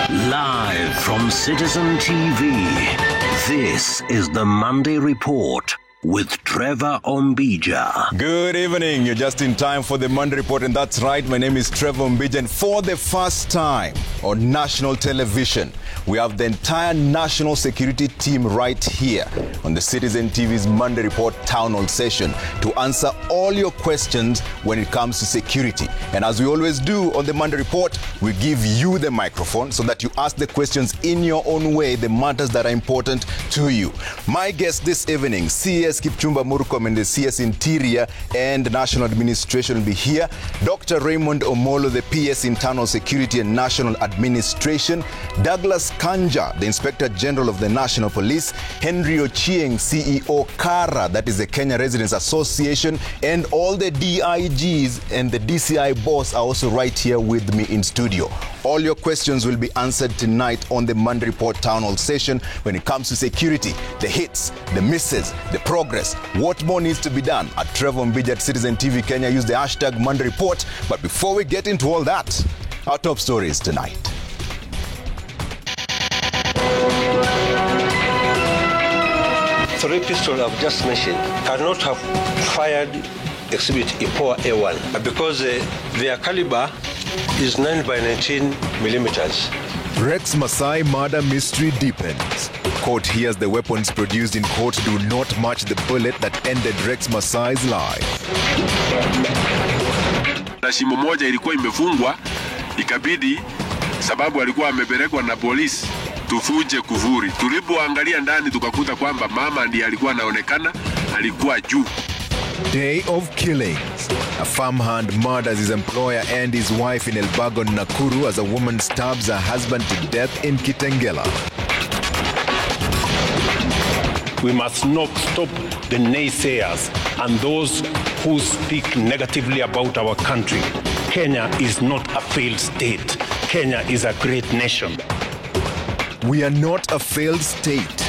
Live from Citizen TV, this is the Monday Report with Trevor Ombija. Good evening. You're just in time for the Monday Report, and that's right. My name is Trevor Ombija, and for the first time on national television, we have the entire national security team right here on the Citizen TV's Monday Report Town Hall session to answer all your questions when it comes to security. And as we always do on the Monday Report, we give you the microphone so that you ask the questions in your own way, the matters that are important to you. My guest this evening, CS Kipchumba Murkomen, the CS Interior and National Administration, will be here. Dr. Raymond Omolo, the PS Internal Security and National Administration. Douglas Kanja, the Inspector General of the National Police. Henry Ochieng, CEO KARA, that is the Kenya Residents Association. And all the DIGs and the DCI boss are also right here with me in studio. All your questions will be answered tonight on the Monday Report Town Hall session when it comes to security, the hits, the misses, the progress, what more needs to be done. At Trevor Ombija at Citizen TV Kenya, use the hashtag Monday Report. But before we get into all that, our top stories tonight. Three pistols I've just mentioned cannot have fired exhibit IPOA A1 because their caliber is 9x19 millimeters. Rex Masai murder mystery deepens. Court hears the weapons produced in court do not match the bullet that ended Rex Masai's life. Na shimo moja ilikuwa imefungwa, ikabidi sababu alikuwa amepelekwa na polisi tufuje kuvuri. Tulipoangalia ndani tukakuta kwamba mama ndiye alikuwa anaonekana, alikuwa juu. Day of killings. A farmhand murders his employer and his wife in Elbagon, Nakuru, as a woman stabs her husband to death in Kitengela. We must not stop the naysayers and those who speak negatively about our country. Kenya is not a failed state. Kenya is a great nation. We are not a failed state.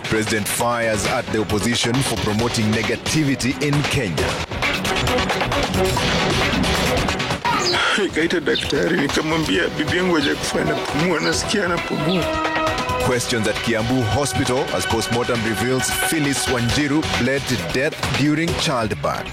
President fires at the opposition for promoting negativity in Kenya. Nikaita daktari nikamwambia bibi yangu hajakufa anapumua, nasikia anapumua. Questions at Kiambu Hospital as postmortem reveals Phyllis Wanjiru bled to death during childbirth.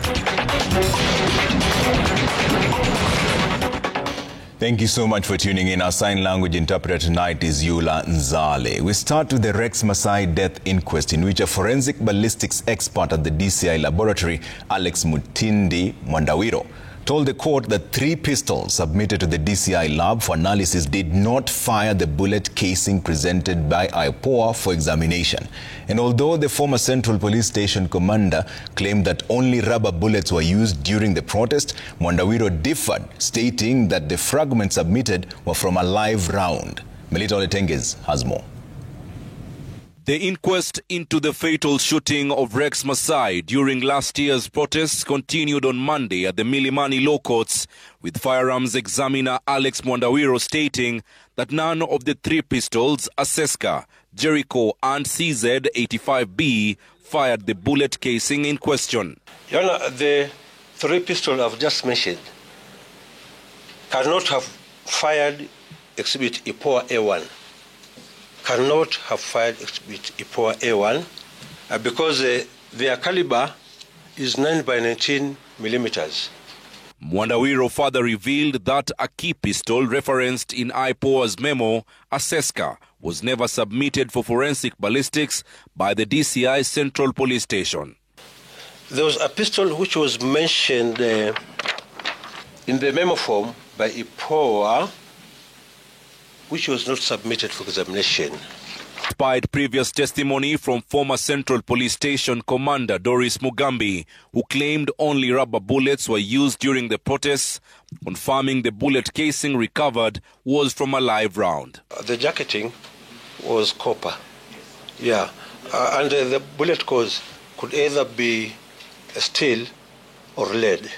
Thank you so much for tuning in. Our sign language interpreter tonight is Yula Nzale. We start with the Rex Masai death inquest, in which a forensic ballistics expert at the DCI laboratory, Alex Mutindi Mwandawiro, told the court that 3 pistols submitted to the DCI lab for analysis did not fire the bullet casing presented by IPOA for examination. And although the former Central Police Station commander claimed that only rubber bullets were used during the protest, Mwandawiro differed, stating that the fragments submitted were from a live round. Melita Oletenges has more. The inquest into the fatal shooting of Rex Masai during last year's protests continued on Monday at the Milimani Law Courts, with firearms examiner Alex Mwandawiro stating that none of the 3 pistols, Aseska, Jericho and CZ-85B, fired the bullet casing in question. Your Honor, the 3 pistols I've just mentioned cannot have fired exhibit IPOA A1. Cannot have fired exhibit IPOA A1 because their caliber is 9x19 millimeters. Mwandawiro further revealed that a key pistol referenced in IPOA's memo, Aseska, was never submitted for forensic ballistics by the DCI Central Police Station. There was a pistol which was mentioned in the memo form by IPOA, which was not submitted for examination. Despite previous testimony from former Central Police Station Commander Doris Mugambi, who claimed only rubber bullets were used during the protests, confirming the bullet casing recovered was from a live round. The jacketing was copper, and the bullet cause could either be steel or lead.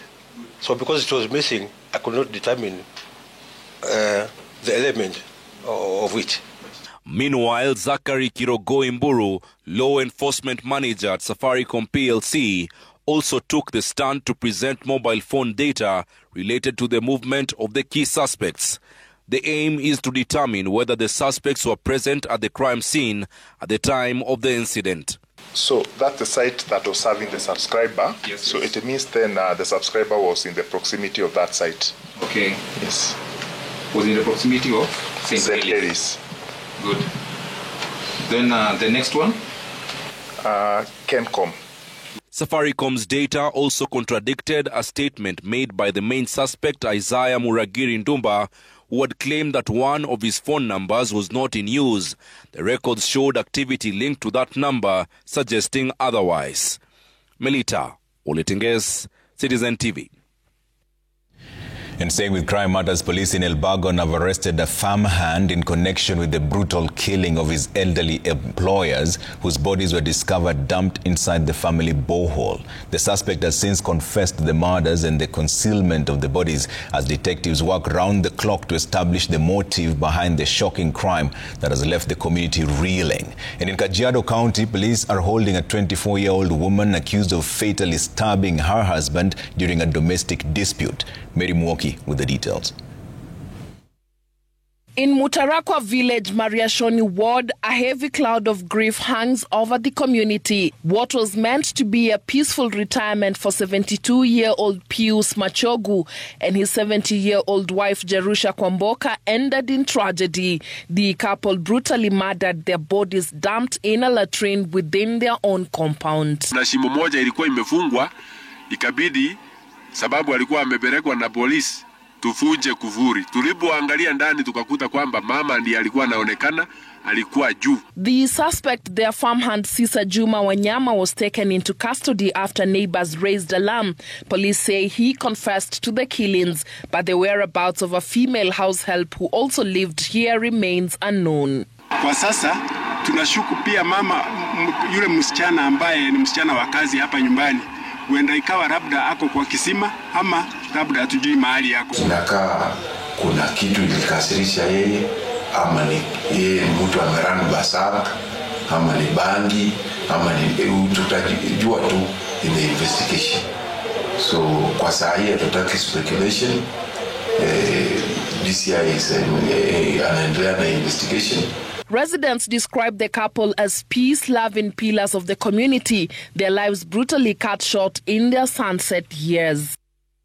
So because it was missing, I could not determine the element of it. Meanwhile, Zachary Kirogoi Mburu, law enforcement manager at Safaricom PLC, also took the stand to present mobile phone data related to the movement of the key suspects. The aim is to determine whether the suspects were present at the crime scene at the time of the incident. So that's the site that was serving the subscriber. Yes, so it means then the subscriber was in the proximity of that site. Okay. Yes. Was in the proximity of St. Mary's. Good. Then the next one? Kencom. Safaricom's data also contradicted a statement made by the main suspect, Isaiah Muragiri Ndumba, who had claimed that one of his phone numbers was not in use. The records showed activity linked to that number, suggesting otherwise. Melita Oletinges, Citizen TV. And staying with crime matters, police in Elbagon have arrested a farmhand in connection with the brutal killing of his elderly employers, whose bodies were discovered dumped inside the family borehole. The suspect has since confessed the murders and the concealment of the bodies as detectives work round the clock to establish the motive behind the shocking crime that has left the community reeling. And in Kajiado County, police are holding a 24-year-old woman accused of fatally stabbing her husband during a domestic dispute. Mary Mwoki with the details. In Mutarakwa village, Mariashoni ward, a heavy cloud of grief hangs over the community. What was meant to be a peaceful retirement for 72-year-old Pius Machogu and his 70-year-old wife Jerusha Kwamboka ended in tragedy. The couple brutally murdered, their bodies dumped in a latrine within their own compound. Na shimo moja ilikuwa imefungwa, ikabidi sababu alikuwa amepelekwa na polisi tufuje kuvuri. Tulipoangalia ndani tukakuta kwamba mama ndiye alikuwa anaonekana, alikuwa juu. The suspect, their farmhand Sisa Juma Wanyama, was taken into custody after neighbors raised alarm. Police say he confessed to the killings, but the whereabouts of a female house help who also lived here remains unknown. Kwa sasa tunashuku pia mama yule msichana ambaye ni msichana wa kazi hapa nyumbani. Huenda ikawa labda ako kwa kisima ama labda hatujui mahali yako. Inakaa kuna kitu ilikasirisha yeye, ama ni yeye mtu amerana basara, ama ni bangi, ama ni tutajua tu in the investigation. So kwa saa hii tutaki speculation. DCI is anaendelea na investigation. Residents describe the couple as peace-loving pillars of the community, their lives brutally cut short in their sunset years.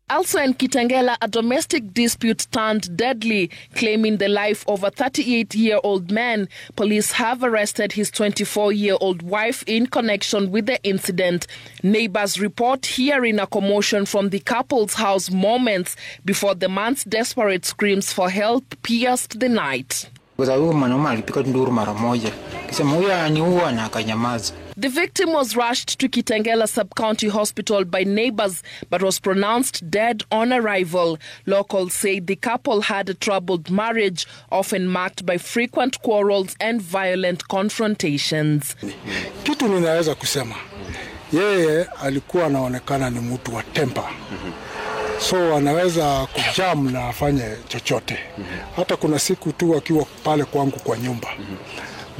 Also in Kitengela, a domestic dispute turned deadly, claiming the life of a 38-year-old man. Police have arrested his 24-year-old wife in connection with the incident. Neighbors report hearing a commotion from the couple's house moments before the man's desperate screams for help pierced the night. The victim was rushed to Kitengela Sub-County Hospital by neighbors but was pronounced dead on arrival. Locals say the couple had a troubled marriage, often marked by frequent quarrels and violent confrontations. Kitu ninaweza kusema, yeye alikuwa anaonekana ni mtu wa temper. So anaweza kujam na afanye chochote. Hata kuna siku tu akiwa pale kwangu kwa nyumba.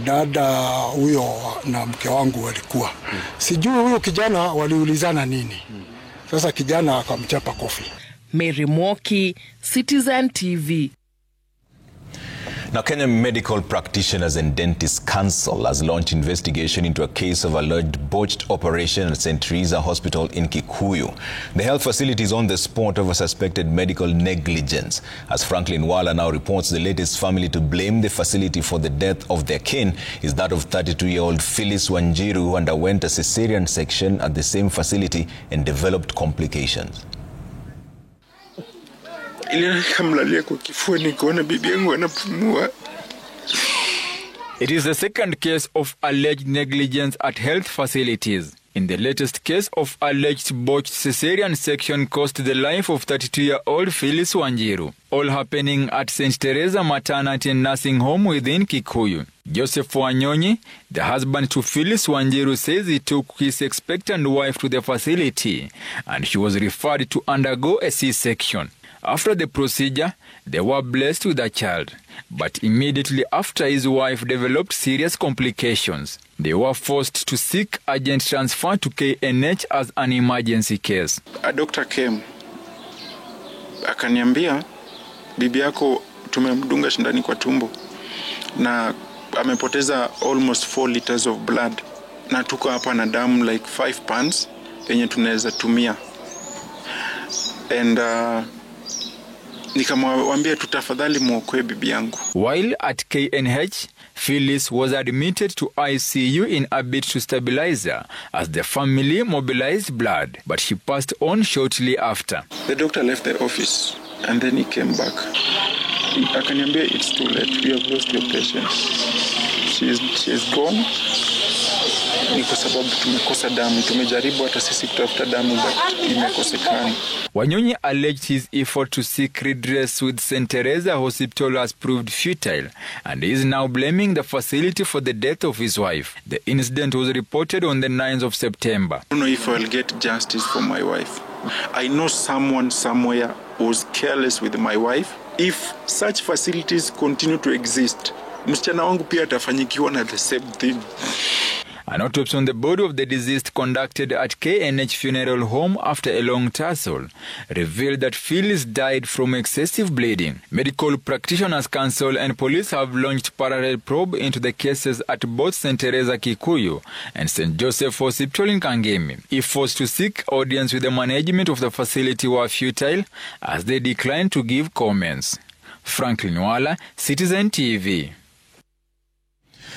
Dada huyo na mke wangu walikuwa. Sijui huyo kijana waliulizana nini. Sasa kijana akamchapa kofi. Mary Mwoki, Citizen TV. Now, Kenya Medical Practitioners and Dentists Council has launched investigation into a case of alleged botched operation at St. Teresa Hospital in Kikuyu. The health facility is on the spot of a suspected medical negligence. As Franklin Wala now reports, the latest family to blame the facility for the death of their kin is that of 32-year-old Phyllis Wanjiru, who underwent a cesarean section at the same facility and developed complications. It is the second case of alleged negligence at health facilities. In the latest case of alleged botched cesarean section cost the life of 32-year-old Phyllis Wanjiru, all happening at St. Teresa Maternity and Nursing Home within Kikuyu. Joseph Wanyonyi, the husband to Phyllis Wanjiru, says he took his expectant wife to the facility and she was referred to undergo a C-section. After the procedure, they were blessed with a child. But immediately after his wife developed serious complications, they were forced to seek urgent transfer to KNH as an emergency case. A doctor came. Akaniambia, bibi yako tumemdunga shindani kwa tumbo na amepoteza almost 4 liters of blood, na tuko hapa na damu like 5 pounds yenye tunaweza tumia, and nikamwambia tutafadhali muokoe bibi yangu. While at KNH, Phyllis was admitted to ICU in a bid to stabilize her as the family mobilized blood, but she passed on shortly after. The doctor left the office and then he came back. Akaniambia, it's too late, we have lost your patient. She is gone. Ni kwa sababu tumekosa damu. Tumejaribu hata sisi kutafuta damu but imekosekana. Wanyonyi alleged his effort to seek redress with St. Teresa Hospital has proved futile and is now blaming the facility for the death of his wife. The incident was reported on the 9th of September. I don't know if I'll get justice for my wife. I know someone somewhere was careless with my wife. If such facilities continue to exist, msichana wangu pia atafanyikiwa na the same thing. An autopsy on the body of the deceased conducted at KNH Funeral Home after a long tussle revealed that Phyllis died from excessive bleeding. Medical Practitioners Council and police have launched parallel probe into the cases at both St. Teresa Kikuyu and St. Joseph Hospital in Kangemi. Efforts to seek audience with the management of the facility were futile as they declined to give comments. Franklin Wala, Citizen TV.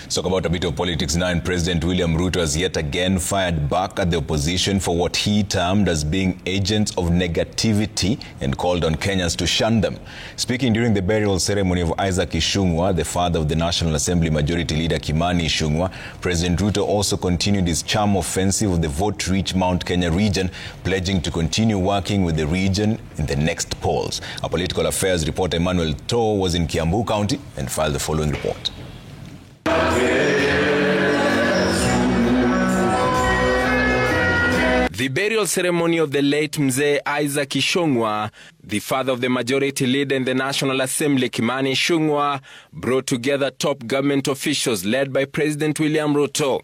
Talk about a bit of politics now, and President William Ruto has yet again fired back at the opposition for what he termed as being agents of negativity and called on Kenyans to shun them. Speaking during the burial ceremony of Isaac Ishungwa, the father of the National Assembly Majority Leader Kimani Ishungwa, President Ruto also continued his charm offensive of the vote-rich Mount Kenya region, pledging to continue working with the region in the next polls. Our political affairs reporter Emmanuel Toh was in Kiambu County and filed the following report. The burial ceremony of the late Mzee Isaac Ishungwa, the father of the majority leader in the National Assembly Kimani Ishungwa, brought together top government officials led by President William Ruto.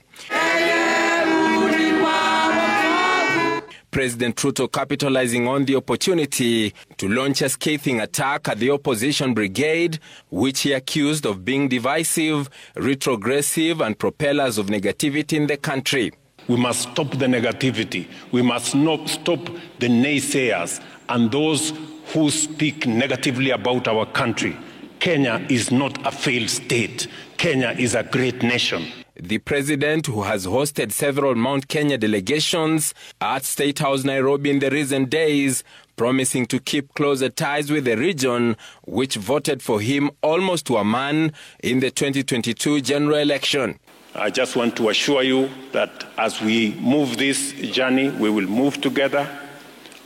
President Ruto capitalizing on the opportunity to launch a scathing attack at the opposition brigade, which he accused of being divisive, retrogressive and propellers of negativity in the country. We must stop the negativity. We must not stop the naysayers and those who speak negatively about our country. Kenya is not a failed state. Kenya is a great nation. The president, who has hosted several Mount Kenya delegations at State House Nairobi in the recent days, promising to keep closer ties with the region, which voted for him almost to a man in the 2022 general election. I just want to assure you that as we move this journey, we will move together.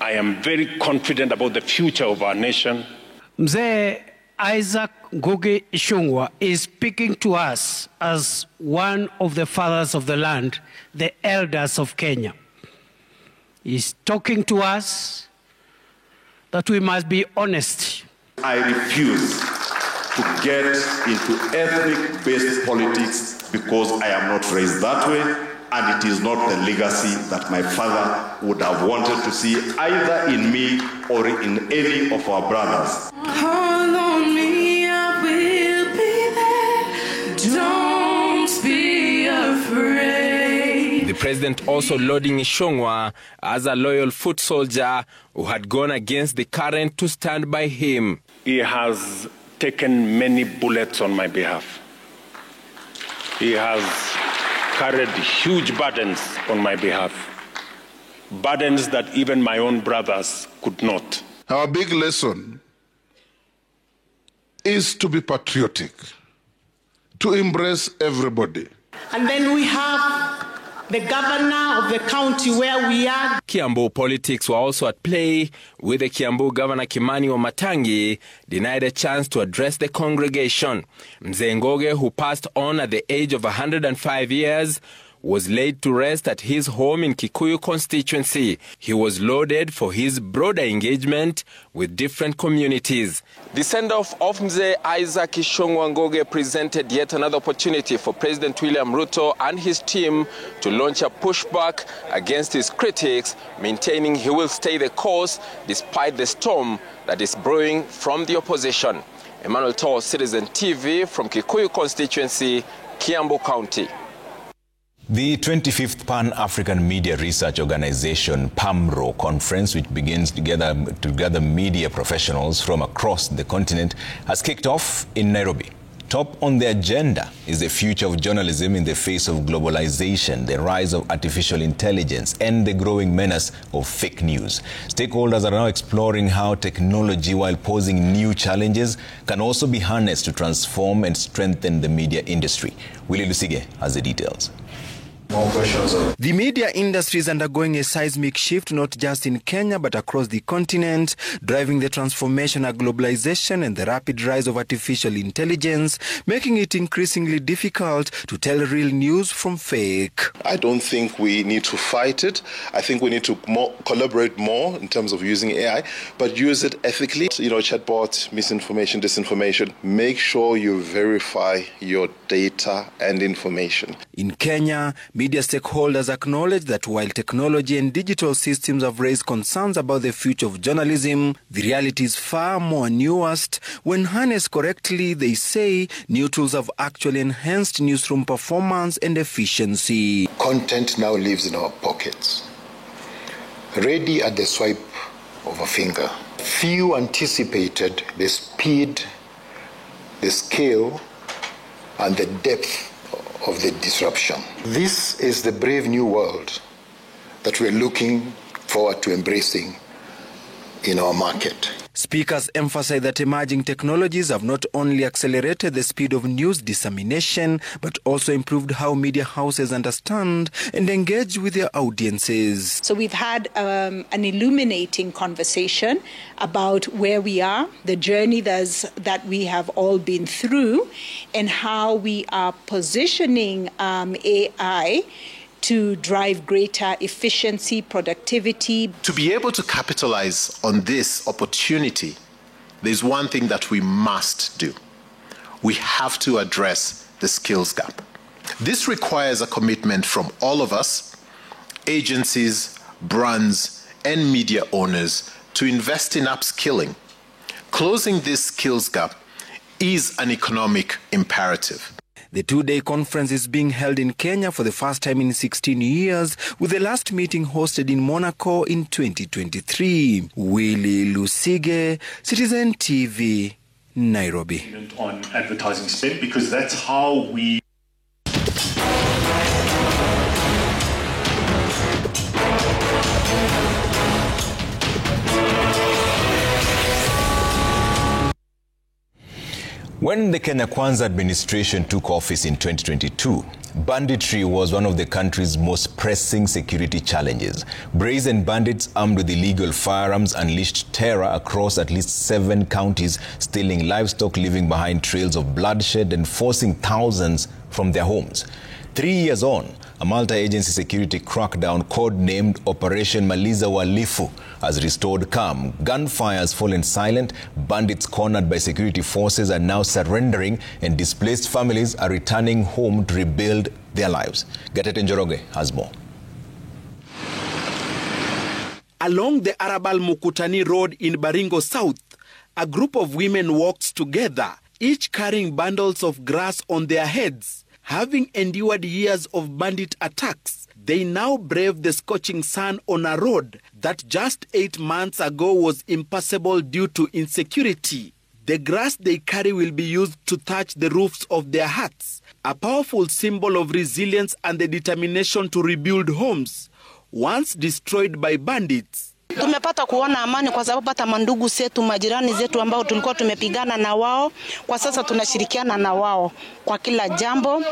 I am very confident about the future of our nation. Mzee Isaac Ngugi Ishungwa is speaking to us as one of the fathers of the land, the elders of Kenya. He's talking to us that we must be honest. I refuse to get into ethnic-based politics because I am not raised that way, and it is not the legacy that my father would have wanted to see either in me or in any of our brothers. Call on me, I will be there. Don't be afraid. The president also lauding Ishungwa as a loyal foot soldier who had gone against the current to stand by him. He has taken many bullets on my behalf. He has carried huge burdens on my behalf. Burdens that even my own brothers could not. Our big lesson is to be patriotic, to embrace everybody. And then we have the governor of the county where we are. Kiambu politics were also at play, with the Kiambu Governor Kimani Wamatangi denied a chance to address the congregation. Mzee Ngugi, who passed on at the age of 105 years, was laid to rest at his home in Kikuyu constituency. He was lauded for his broader engagement with different communities. The send-off of Mzee Isaac Ishungwa Ngugi presented yet another opportunity for President William Ruto and his team to launch a pushback against his critics, maintaining he will stay the course despite the storm that is brewing from the opposition. Emmanuel Toh, Citizen TV from Kikuyu constituency, Kiambu County. The 25th Pan-African Media Research Organization, PAMRO conference, which begins to gather media professionals from across the continent, has kicked off in Nairobi. Top on the agenda is the future of journalism in the face of globalization, the rise of artificial intelligence, and the growing menace of fake news. Stakeholders are now exploring how technology, while posing new challenges, can also be harnessed to transform and strengthen the media industry. Willie Lusige has the details. The media industry is undergoing a seismic shift, not just in Kenya but across the continent, driving the transformation of globalization and the rapid rise of artificial intelligence, making it increasingly difficult to tell real news from fake. I don't think we need to fight it. I think we need to collaborate more in terms of using AI, but use it ethically. Chatbot, misinformation, disinformation. Make sure you verify your data and information. In Kenya, media stakeholders acknowledge that while technology and digital systems have raised concerns about the future of journalism, the reality is far more nuanced. When harnessed correctly, they say new tools have actually enhanced newsroom performance and efficiency. Content now lives in our pockets, ready at the swipe of a finger. Few anticipated the speed, the scale, and the depth of the disruption. This is the brave new world that we're looking forward to embracing in our market. Speakers emphasize that emerging technologies have not only accelerated the speed of news dissemination, but also improved how media houses understand and engage with their audiences. So we've had an illuminating conversation about where we are, the journey that we have all been through, and how we are positioning AI to drive greater efficiency, productivity. To be able to capitalize on this opportunity, there's one thing that we must do. We have to address the skills gap. This requires a commitment from all of us, agencies, brands, and media owners to invest in upskilling. Closing this skills gap is an economic imperative. The two-day conference is being held in Kenya for the first time in 16 years, with the last meeting hosted in Monaco in 2023. Willie Lusige, Citizen TV, Nairobi. On advertising spend, because that's how we When the Kenya Kwanza administration took office in 2022, banditry was one of the country's most pressing security challenges. Brazen bandits armed with illegal firearms unleashed terror across at least 7 counties, stealing livestock, leaving behind trails of bloodshed and forcing thousands from their homes. 3 years on, a multi-agency security crackdown codenamed Operation Maliza Wahalifu has restored calm. Gunfires fallen silent, bandits cornered by security forces are now surrendering, and displaced families are returning home to rebuild their lives. Gatete Njoroge has more. Along the Arabal Mukutani Road in Baringo South, a group of women walked together, each carrying bundles of grass on their heads. Having endured years of bandit attacks, they now brave the scorching sun on a road that just 8 months ago was impassable due to insecurity. The grass they carry will be used to thatch the roofs of their huts, a powerful symbol of resilience and the determination to rebuild homes once destroyed by bandits. Tumepata kuona amani kwa sababu hata mandugu zetu, majirani zetu ambao tulikuwa tumepigana na wao, kwa sasa tunashirikiana na wao kwa kila jambo,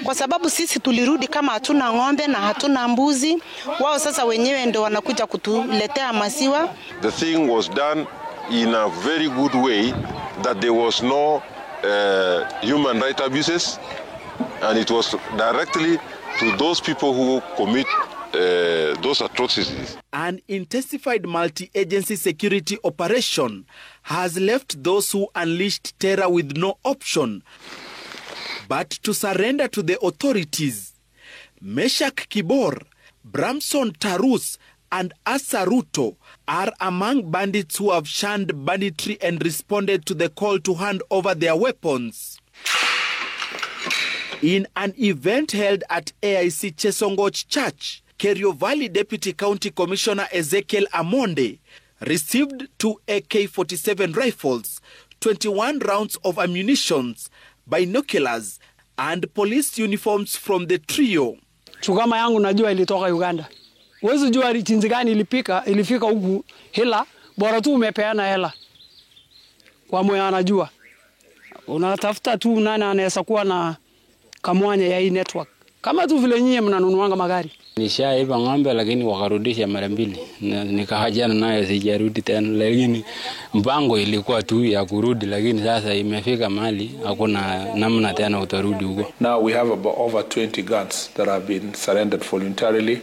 kwa sababu sisi tulirudi kama hatuna ng'ombe na hatuna mbuzi. Wao sasa wenyewe ndio wanakuja kutuletea maziwa. The thing was done in a very good way, that there was no human right abuses, and it was directly to those people who commit those atrocities. An intensified multi-agency security operation has left those who unleashed terror with no option but to surrender to the authorities. Meshak Kibor, Bramson Tarus, and Asa Ruto are among bandits who have shunned banditry and responded to the call to hand over their weapons. In an event held at AIC Chesongoch Church, Kerio Valley Deputy County Commissioner Ezekiel Amonde received 2 AK-47 rifles, 21 rounds of ammunition, binoculars, and police uniforms from the trio. Chukama yangu najua ilitoka Uganda. Wewe jua chinzi gani ilifika huku hela, bora tu umepeana hela. Kwa mwe anajua. Unatafuta tu nani anaweza kuwa na kamwanya ya hii network. Kama tu vile nyinyi mnanunuanga magari. Nishaiba ng'ombe lakini wakarudisha mara mbili. Nikahajana nayo sijarudi tena, lakini mpango ilikuwa tu ya kurudi, lakini sasa imefika mahali hakuna namna tena utarudi huko. Now we have over 20 guns that have been surrendered voluntarily.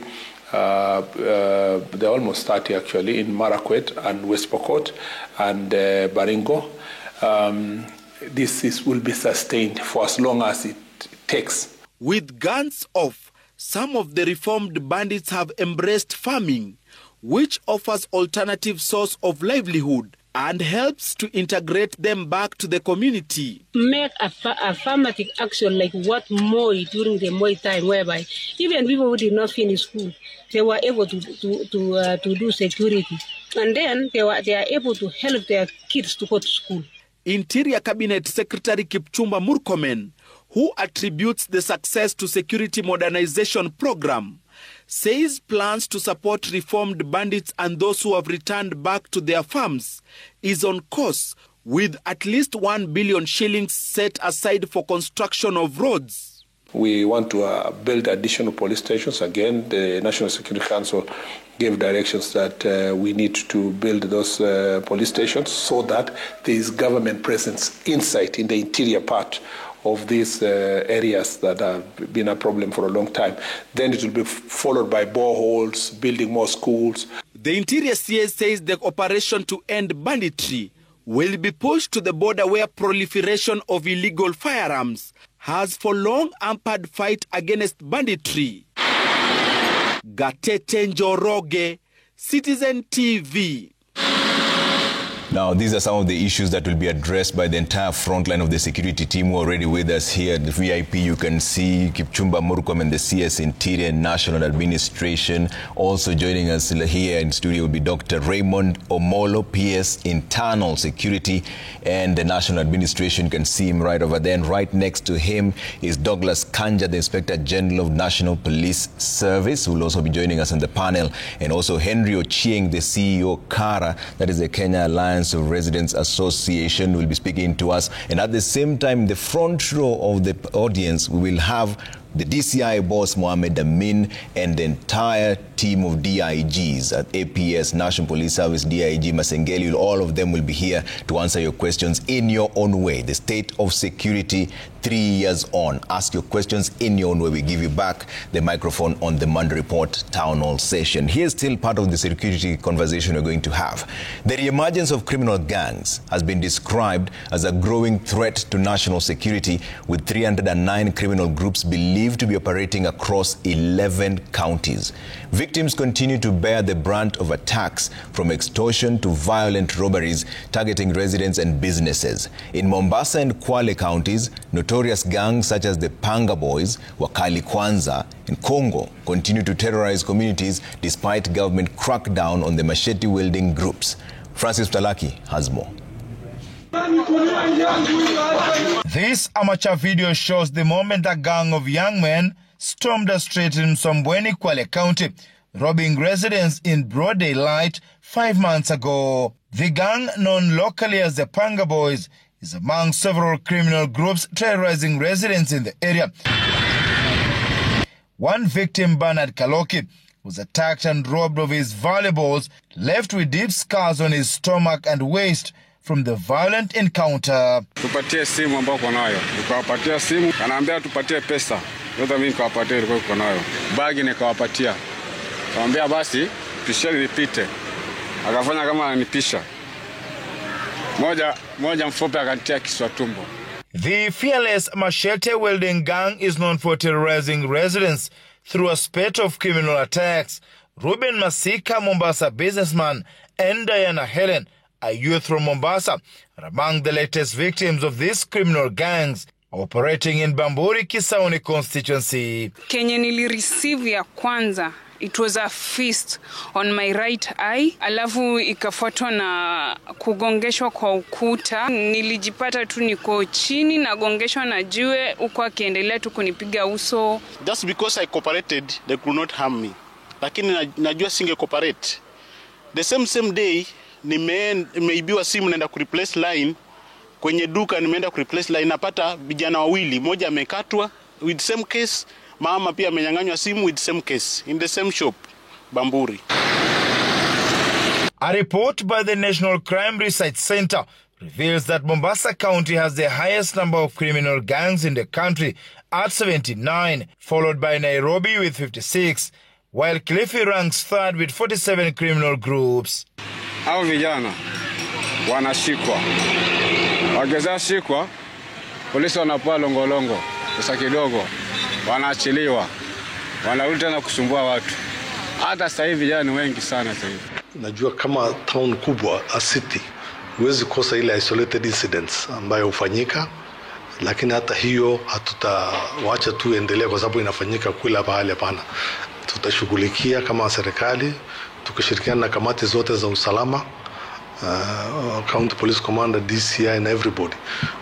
They're almost 30 actually in Marakwet and West Pokot and Baringo. This will be sustained for as long as it takes. With guns off, some of the reformed bandits have embraced farming, which offers alternative source of livelihood and helps to integrate them back to the community. Make affirmative action like what Moi during the Moi time, whereby even people who did not finish school, they were able to do security, and then they are able to help their kids to go to school. Interior Cabinet Secretary Kipchumba Murkomen, who attributes the success to security modernization program, says plans to support reformed bandits and those who have returned back to their farms is on course, with at least 1 billion shillings set aside for construction of roads. We want to build additional police stations. Again, the National Security Council gave directions that we need to build those police stations so that there is government presence inside in the interior part of these areas that have been a problem for a long time. Then it will be followed by boreholes, building more schools. The Interior CS says the operation to end banditry will be pushed to the border where proliferation of illegal firearms has for long hampered fight against banditry. Gatete Njoroge, Citizen TV. Now, these are some of the issues that will be addressed by the entire front line of the security team who are already with us here. The VIP, you can see Kipchumba Murkomen, the CS Interior and National Administration. Also joining us here in studio will be Dr. Raymond Omolo, PS Internal Security and the National Administration. You can see him right over there. And right next to him is Douglas Kanja, the Inspector General of National Police Service, who will also be joining us on the panel. And also Henry Ochieng, the CEO, KARA, that is the Kenya Alliance of Residents Association, will be speaking to us. And at the same time, in the front row of the audience, we will have the DCI boss Mohamed Amin and the entire team of DIGs at APS, National Police Service, DIG Masengeli. All of them will be here to answer your questions in your own way. The state of security 3 years on. Ask your questions in your own way. We give you back the microphone on the Monday Report Town Hall session. Here's still part of the security conversation we're going to have. The reemergence of criminal gangs has been described as a growing threat to national security, with 309 criminal groups believed to be operating across 11 counties. Victims continue to bear the brunt of attacks, from extortion to violent robberies targeting residents and businesses. In Mombasa and Kwale counties, notorious gangs such as the Panga Boys, Wakali Kwanza, and Congo continue to terrorize communities despite government crackdown on the machete-wielding groups. Francis Talaki has more. This amateur video shows the moment a gang of young men stormed a street in Msambweni, Kwale County, robbing residents in broad daylight 5 months ago. The gang, known locally as the Panga Boys, is among several criminal groups terrorizing residents in the area. One victim, Bernard Kaloki, was attacked and robbed of his valuables, left with deep scars on his stomach and waist from the violent encounter. Tupatie simu ambao uko nayo. Nikawapatia simu, kanaambia tupatie pesa. Ndio mimi nikawapatia ile uko nayo. Bagi nikawapatia. Kaambia basi pisheni nipite. Akafanya kama ananipisha. Moja mfupi akanitia kiswa tumbo. The fearless machete-wielding gang is known for terrorizing residents through a spate of criminal attacks. Ruben Masika, Mombasa businessman, and Diana Helen, a youth from Mombasa, are among the latest victims of these criminal gangs operating in Bamburi, Kisauni constituency. Kenye nilireceive ya kwanza, it was a fist on my right eye, alafu ikafuatwa na kugongeshwa kwa ukuta. Nilijipata tu niko chini na gongeshwa na jiwe, huko akiendelea tu kunipiga uso. Just because I cooperated, they could not harm me. Lakini najua singe cooperate. The same day, nimeibiwa simu naenda ku replace line. Kwenye duka nimeenda ku replace line, napata vijana wawili, moja amekatwa with same case, mama pia amenyang'anywa simu with same case in the same shop, Bamburi. A report by the National Crime Research Center reveals that Mombasa County has the highest number of criminal gangs in the country at 79, followed by Nairobi with 56, while Kilifi ranks third with 47 criminal groups. Hao vijana wanashikwa. Wakishashikwa, polisi wanapewa longolongo, pesa kidogo, wanaachiliwa. Wanarudi tena kusumbua watu. Hata sasa hivi vijana wengi sana sasa hivi. Najua kama town kubwa, a city, huwezi kosa ile isolated incidents ambayo hufanyika, lakini hata hiyo hatutawaacha tu endelee kwa sababu inafanyika kila pahali. Hapana. Tutashughulikia kama serikali tukishirikiana na kamati zote za usalama, County Police Commander, DCI and everybody,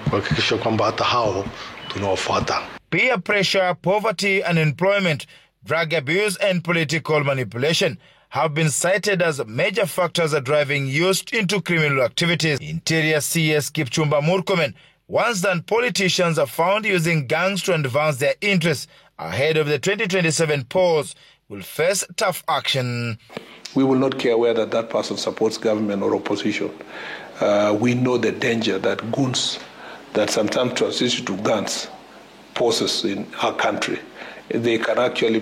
kuhakikisha kwamba hata hao tunawafuata. Peer pressure, poverty, unemployment, drug abuse and political manipulation have been cited as major factors driving youth into criminal activities. Interior CS Kipchumba Murkomen warns that politicians are found using gangs to advance their interests ahead of the 2027 polls will face tough action. We will not care whether that person supports government or opposition. We know the danger that goons that sometimes transition to guns poses in our country. They can actually,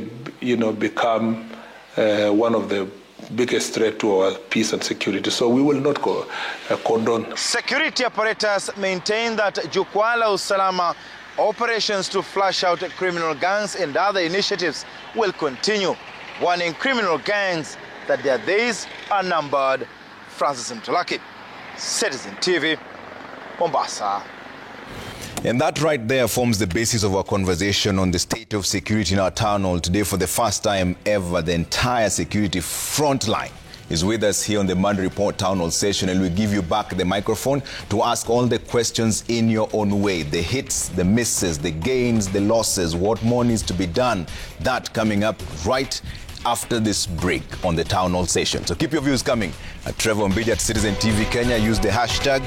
become one of the biggest threat to our peace and security. So we will not condone. Security apparatus maintain that Jukwaa la Usalama operations to flush out criminal gangs and other initiatives will continue, warning criminal gangs that their days are numbered. Francis Mtalaki, Citizen TV, Mombasa. And that right there forms the basis of our conversation on the state of security in our town hall today. For the first time ever, the entire security front line is with us here on the Monday Report Town Hall session, and we give you back the microphone to ask all the questions in your own way. The hits, the misses, the gains, the losses, what more needs to be done. That coming up right after this break on the Town Hall session. So keep your views coming at Trevor Mbija at Citizen TV Kenya. Use the hashtag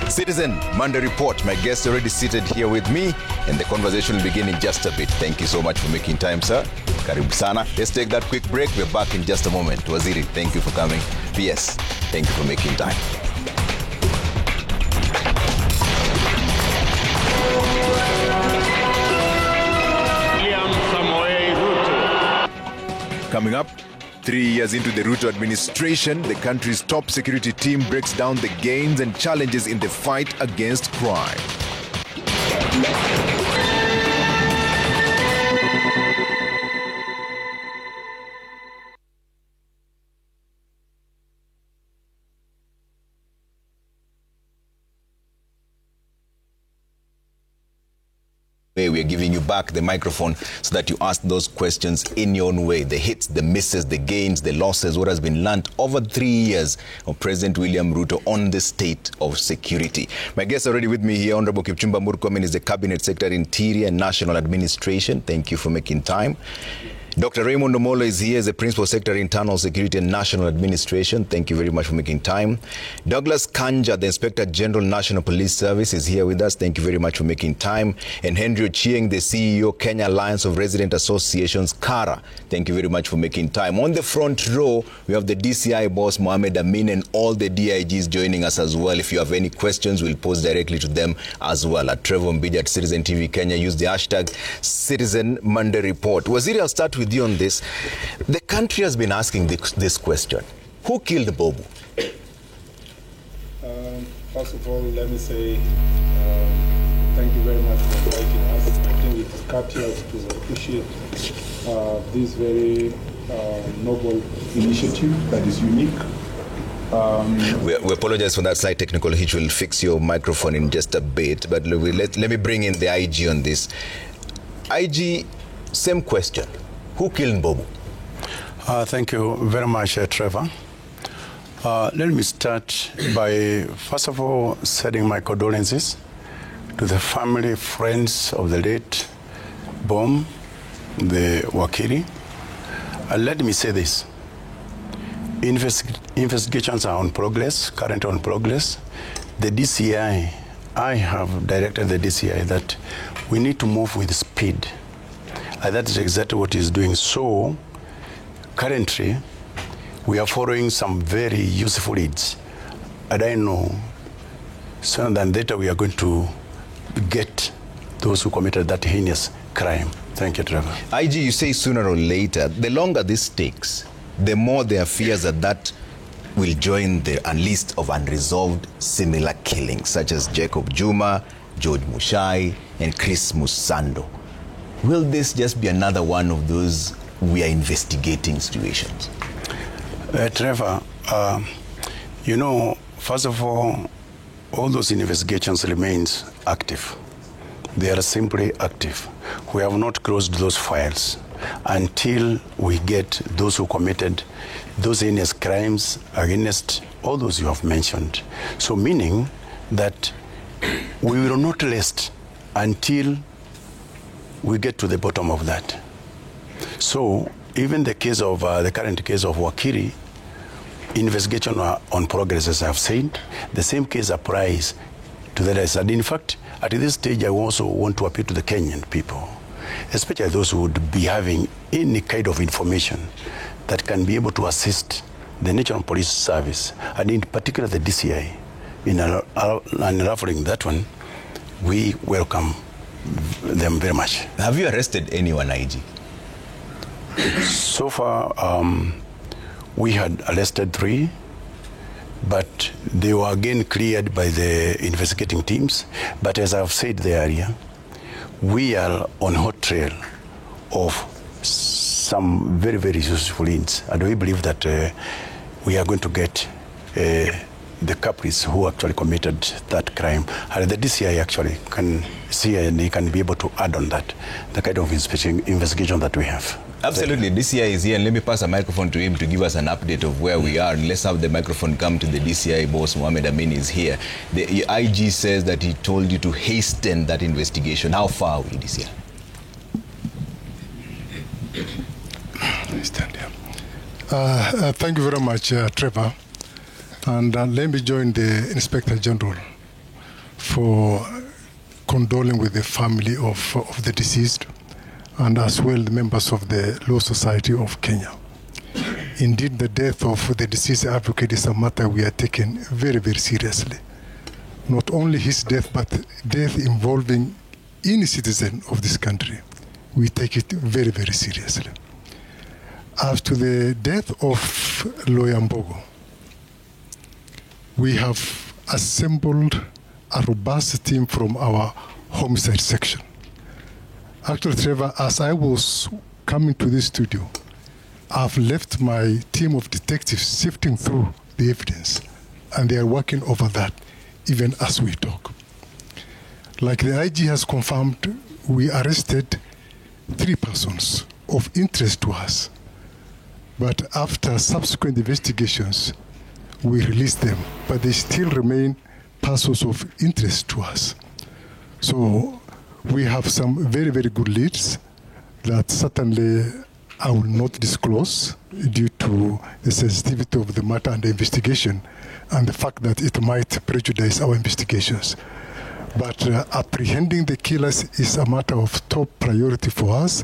Citizen Monday Report. My guest already seated here with me, and the conversation will begin in just a bit. Thank you so much for making time, sir. Karibu sana. Let's take that quick break. We're back in just a moment. Waziri, thank you for coming. PS, thank you for making time. Coming up, 3 years into the Ruto administration, the country's top security team breaks down the gains and challenges in the fight against crime. We are giving you back the microphone so that you ask those questions in your own way. The hits, the misses, the gains, the losses, what has been learned over 3 years of President William Ruto on the state of security. My guest already with me here, Honorable Kipchumba Murkomen, is the Cabinet Secretary, Interior and National Administration. Thank you for making time. Dr. Raymond Omolo is here as the Principal Secretary, Internal Security and National Administration. Thank you very much for making time. Douglas Kanja, the Inspector General, National Police Service, is here with us. Thank you very much for making time. And Henry Ochieng, the CEO, Kenya Alliance of Resident Associations, KARA. Thank you very much for making time. On the front row, we have the DCI boss, Mohamed Amin, and all the DIGs joining us as well. If you have any questions, we'll pose directly to them as well. At Trevor Mbija at Citizen TV Kenya, use the hashtag Citizen Monday Report. Waziri, I'll start with you on this. The country has been asking this question. Who killed Bobu? First of all, let me say thank you very much for inviting us. I think it's courteous to appreciate this very novel initiative that is unique. We apologize for that slight technical hitch. We'll fix your microphone in just a bit, but let me bring in the IG on this. IG, same question. Who killed Mbobu? Thank you very much, Trevor. Let me start by, first of all, sending my condolences to the family, friends of the late Bom, the Wakiri. Let me say this. Investigations are on progress, currently on progress. The DCI, I have directed the DCI that we need to move with speed. And that is exactly what he's doing. So, currently, we are following some very useful leads. And I know sooner than later we are going to get those who committed that heinous crime. Thank you, Trevor. IG, you say sooner or later. The longer this takes, the more there are fears that will join the list of unresolved similar killings, such as Jacob Juma, George Mushai, and Chris Musando. Will this just be another one of those we are investigating situations? Trevor, you know, first of all those investigations remains active. They are simply active. We have not closed those files until we get those who committed those heinous crimes against all those you have mentioned. So meaning that we will not rest until we get to the bottom of that. So even the case of the current case of Wakiri, investigation are on progress, as I've said. The same case applies to the rest. And in fact, at this stage, I also want to appeal to the Kenyan people, especially those who would be having any kind of information that can be able to assist the National Police Service, and in particular the DCI, in unraveling that one. We welcome them very much. Have you arrested anyone, IG? So far, we had arrested 3, but they were again cleared by the investigating teams. But as I've said there earlier, we are on hot trail of some very, very useful leads, and we believe that we are going to get the culprits who actually committed that crime. And the DCI actually can see and they can be able to add on that, the kind of investigation that we have. Absolutely. DCI is here, and let me pass a microphone to him to give us an update of where we are. And let's have the microphone come to the DCI boss. Mohamed Amin is here. The IG says that he told you to hasten that investigation. How far are we, DCI? Thank you very much, Trevor. And let me join the Inspector General for condoling with the family of the deceased, and as well the members of the Law Society of Kenya. Indeed, the death of the deceased advocate is a matter we are taking very, very seriously. Not only his death, but death involving any citizen of this country. We take it very, very seriously. As to the death of Lawyer Mbogo, we have assembled a robust team from our homicide section. Actually, Trevor, as I was coming to this studio, I've left my team of detectives sifting through the evidence, and they are working over that even as we talk. Like the IG has confirmed, we arrested 3 persons of interest to us. But after subsequent investigations, we released them, but they still remain persons of interest to us. So we have some very, very good leads that certainly I will not disclose due to the sensitivity of the matter and the investigation and the fact that it might prejudice our investigations. But apprehending the killers is a matter of top priority for us,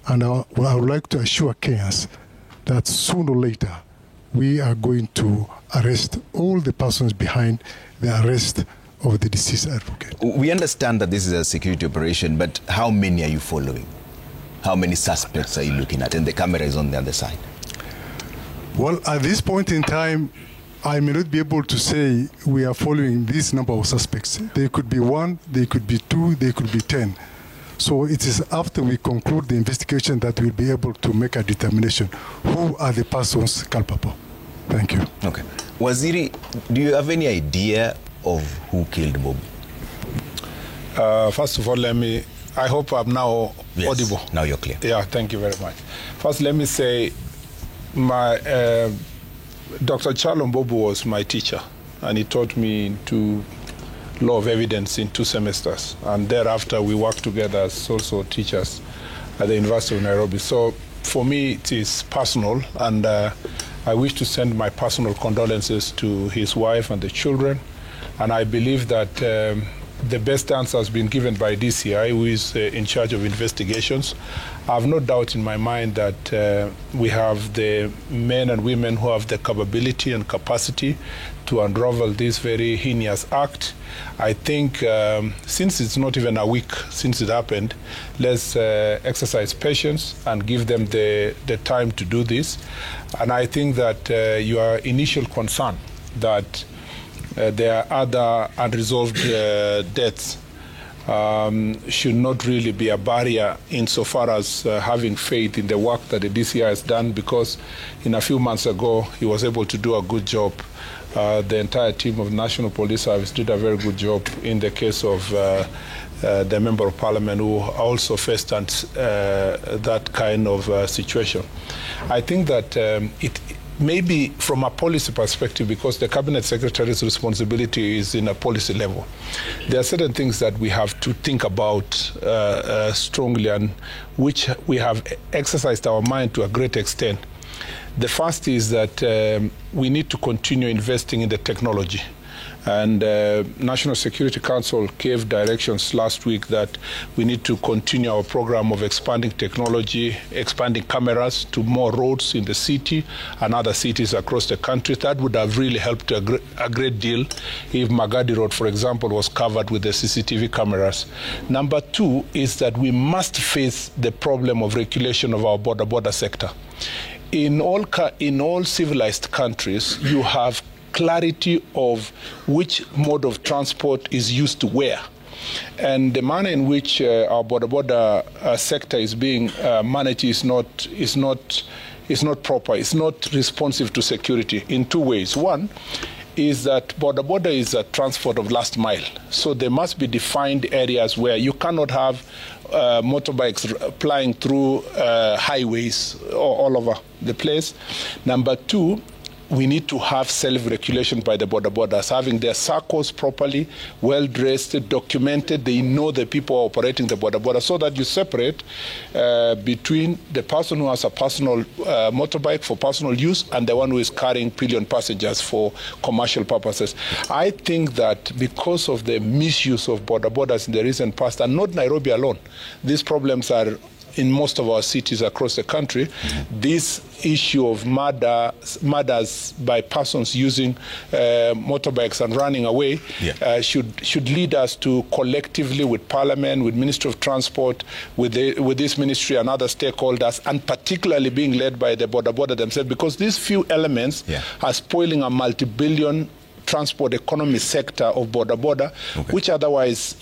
and I would like to assure Kenyans that sooner or later we are going to arrest all the persons behind the arrest of the deceased advocate. We understand that this is a security operation, but how many are you following? How many suspects are you looking at? And the camera is on the other side. Well, at this point in time, I may not be able to say we are following this number of suspects. They could be 1, they could be 2, they could be 10. So it is after we conclude the investigation that we'll be able to make a determination who are the persons culpable. Thank you. Okay. Waziri, do you have any idea of who killed Bobu? First of all, I hope I'm now audible. Now you're clear. Yeah, thank you very much. First, let me say, Dr. Charles Mbobu was my teacher, and he taught me to law of evidence in 2 semesters. And thereafter, we worked together as also teachers at the University of Nairobi. So for me, it is personal, and I wish to send my personal condolences to his wife and the children. And I believe that the best answer has been given by DCI, who is in charge of investigations. I have no doubt in my mind that we have the men and women who have the capability and capacity to unravel this very heinous act. I think since it's not even a week since it happened, let's exercise patience and give them the time to do this. And I think that your initial concern that there are other unresolved deaths should not really be a barrier insofar as having faith in the work that the DCI has done, because in a few months ago he was able to do a good job. The entire team of National Police Service did a very good job in the case of the Member of Parliament who also faced that kind of situation. I think that it maybe from a policy perspective, because the Cabinet Secretary's responsibility is in a policy level, there are certain things that we have to think about strongly, and which we have exercised our mind to a great extent. The first is that we need to continue investing in the technology. And National Security Council gave directions last week that we need to continue our program of expanding technology, expanding cameras to more roads in the city and other cities across the country. That would have really helped a great deal if Magadi Road, for example, was covered with the CCTV cameras. Number 2 is that we must face the problem of regulation of our border sector. In all civilized countries, you have clarity of which mode of transport is used to where. And the manner in which our border sector is being managed is not proper. It's not responsive to security in 2 ways. One is that border is a transport of last mile. So there must be defined areas where you cannot have motorbikes plying through highways all over the place. Number 2, we need to have self-regulation by the borders, having their circles properly, well-dressed, documented. They know the people operating the border, so that you separate between the person who has a personal motorbike for personal use and the one who is carrying pillion passengers for commercial purposes. I think that because of the misuse of borders in the recent past, and not Nairobi alone, these problems are in most of our cities across the country. This issue of murders by persons using motorbikes and running away should lead us to collectively, with Parliament, with Ministry of Transport, with this ministry and other stakeholders, and particularly being led by the border themselves, because these few elements are spoiling a multi-billion transport economy sector of border, which otherwise,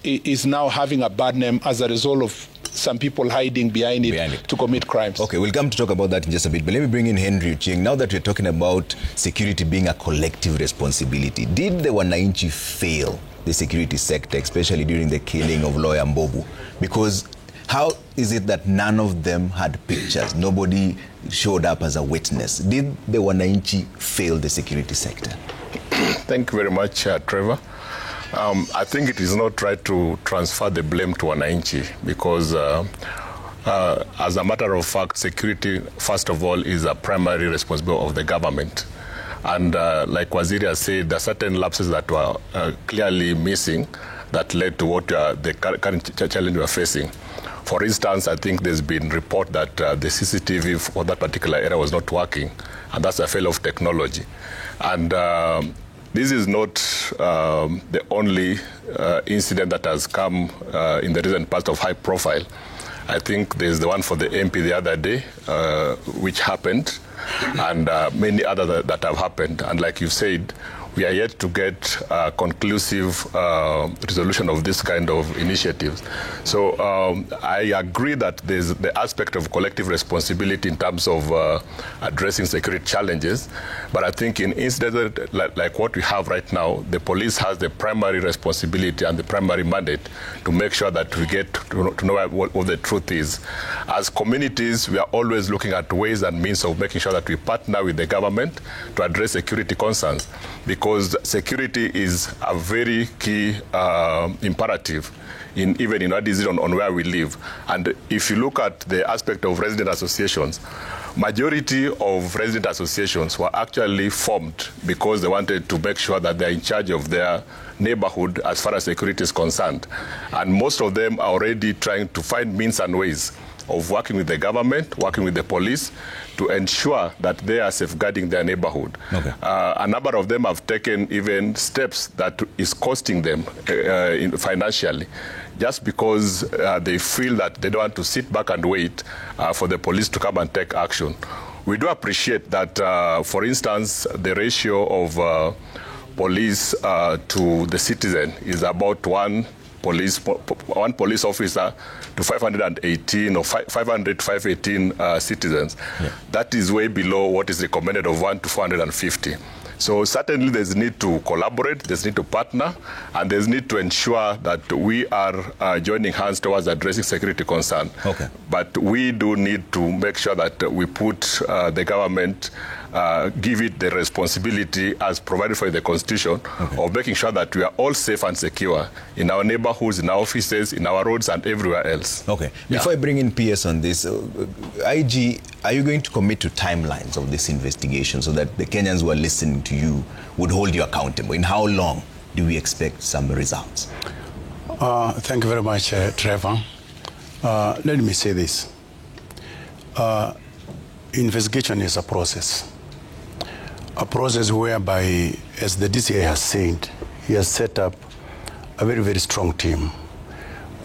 is now having a bad name as a result of some people hiding behind it to commit crimes. Okay, we'll come to talk about that in just a bit, but let me bring in Henry Ochieng. Now that we're talking about security being a collective responsibility, did the Wananchi fail the security sector, especially during the killing of Lawyer Mbobu? Because how is it that none of them had pictures? Nobody showed up as a witness. Did the Wananchi fail the security sector? Thank you very much, Trevor. I think it is not right to transfer the blame to Wananchi, because as a matter of fact, security, first of all, is a primary responsibility of the government. And like Waziri has said, there are certain lapses that were clearly missing that led to what the current challenge we are facing. For instance, I think there's been report that the CCTV for that particular area was not working, and that's a failure of technology. And this is not the only incident that has come in the recent past of high profile. I think there's the one for the MP the other day, which happened, and many others that have happened. And like you said, we are yet to get a conclusive resolution of this kind of initiatives. So I agree that there's the aspect of collective responsibility in terms of addressing security challenges, but I think in incidents like what we have right now, the police has the primary responsibility and the primary mandate to make sure that we get to know what the truth is. As communities, we are always looking at ways and means of making sure that we partner with the government to address security concerns, because security is a very key imperative even in our decision on where we live. And if you look at the aspect of resident associations, majority of resident associations were actually formed because they wanted to make sure that they're in charge of their neighborhood as far as security is concerned. And most of them are already trying to find means and ways of working with the government, working with the police, to ensure that they are safeguarding their neighborhood. Okay. A number of them have taken even steps that is costing them financially, just because they feel that they don't want to sit back and wait for the police to come and take action. We do appreciate that, for instance, the ratio of police to the citizen is about one police officer to 518 or 500 to 518 citizens. Yeah. That is way below what is recommended of 1 to 450. So certainly there's need to collaborate, there's need to partner, and there's need to ensure that we are joining hands towards addressing security concern. Okay. But we do need to make sure that we put the government, give it the responsibility as provided for in the Constitution, okay, of making sure that we are all safe and secure in our neighborhoods, in our offices, in our roads, and everywhere else. Okay. Before I bring in PS on this, IG, are you going to commit to timelines of this investigation so that the Kenyans who are listening to you would hold you accountable? In how long do we expect some results? Thank you very much, Trevor. Let me say this. Investigation is a process whereby, as the DCI has said, he has set up a very, very strong team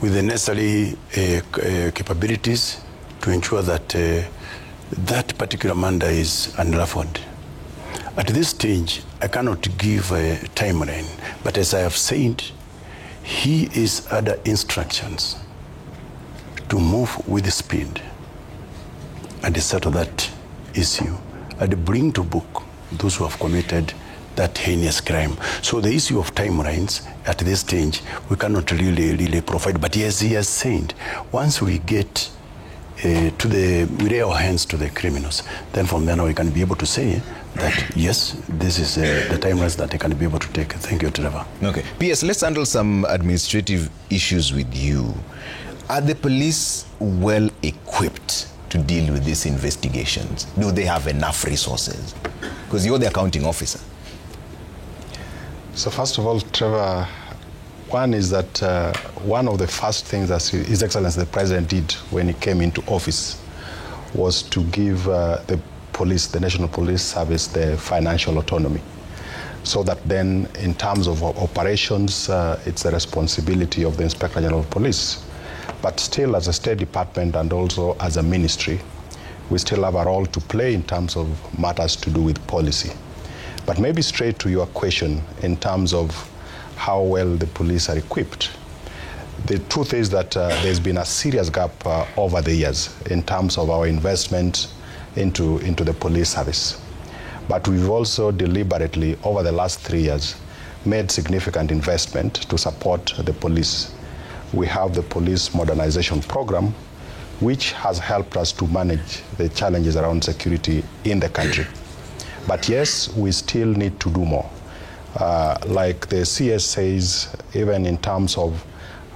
with the necessary capabilities to ensure that that particular matter is unraveled. At this stage, I cannot give a timeline, but as I have said, he is under instructions to move with speed and settle that issue and bring to book those who have committed that heinous crime. So the issue of timelines at this stage, we cannot really provide. But yes, he has said, once we get we lay our hands to the criminals, then from then on we can be able to say that, yes, this is the timelines that they can be able to take. Thank you, Trevor. Okay. PS, let's handle some administrative issues with you. Are the police well equipped to deal with these investigations? Do they have enough resources? Because you're the accounting officer. So first of all, Trevor, one is that one of the first things that His Excellency the President did when he came into office was to give the police, the National Police Service, the financial autonomy. So that then, in terms of operations, it's the responsibility of the Inspector General of Police. But still, as a State Department and also as a ministry, we still have a role to play in terms of matters to do with policy. But maybe straight to your question in terms of how well the police are equipped. The truth is that there's been a serious gap over the years in terms of our investment into the police service. But we've also deliberately, over the last 3 years, made significant investment to support the police. We have the police modernization program, which has helped us to manage the challenges around security in the country. But yes, we still need to do more. Like the CS says, even in terms of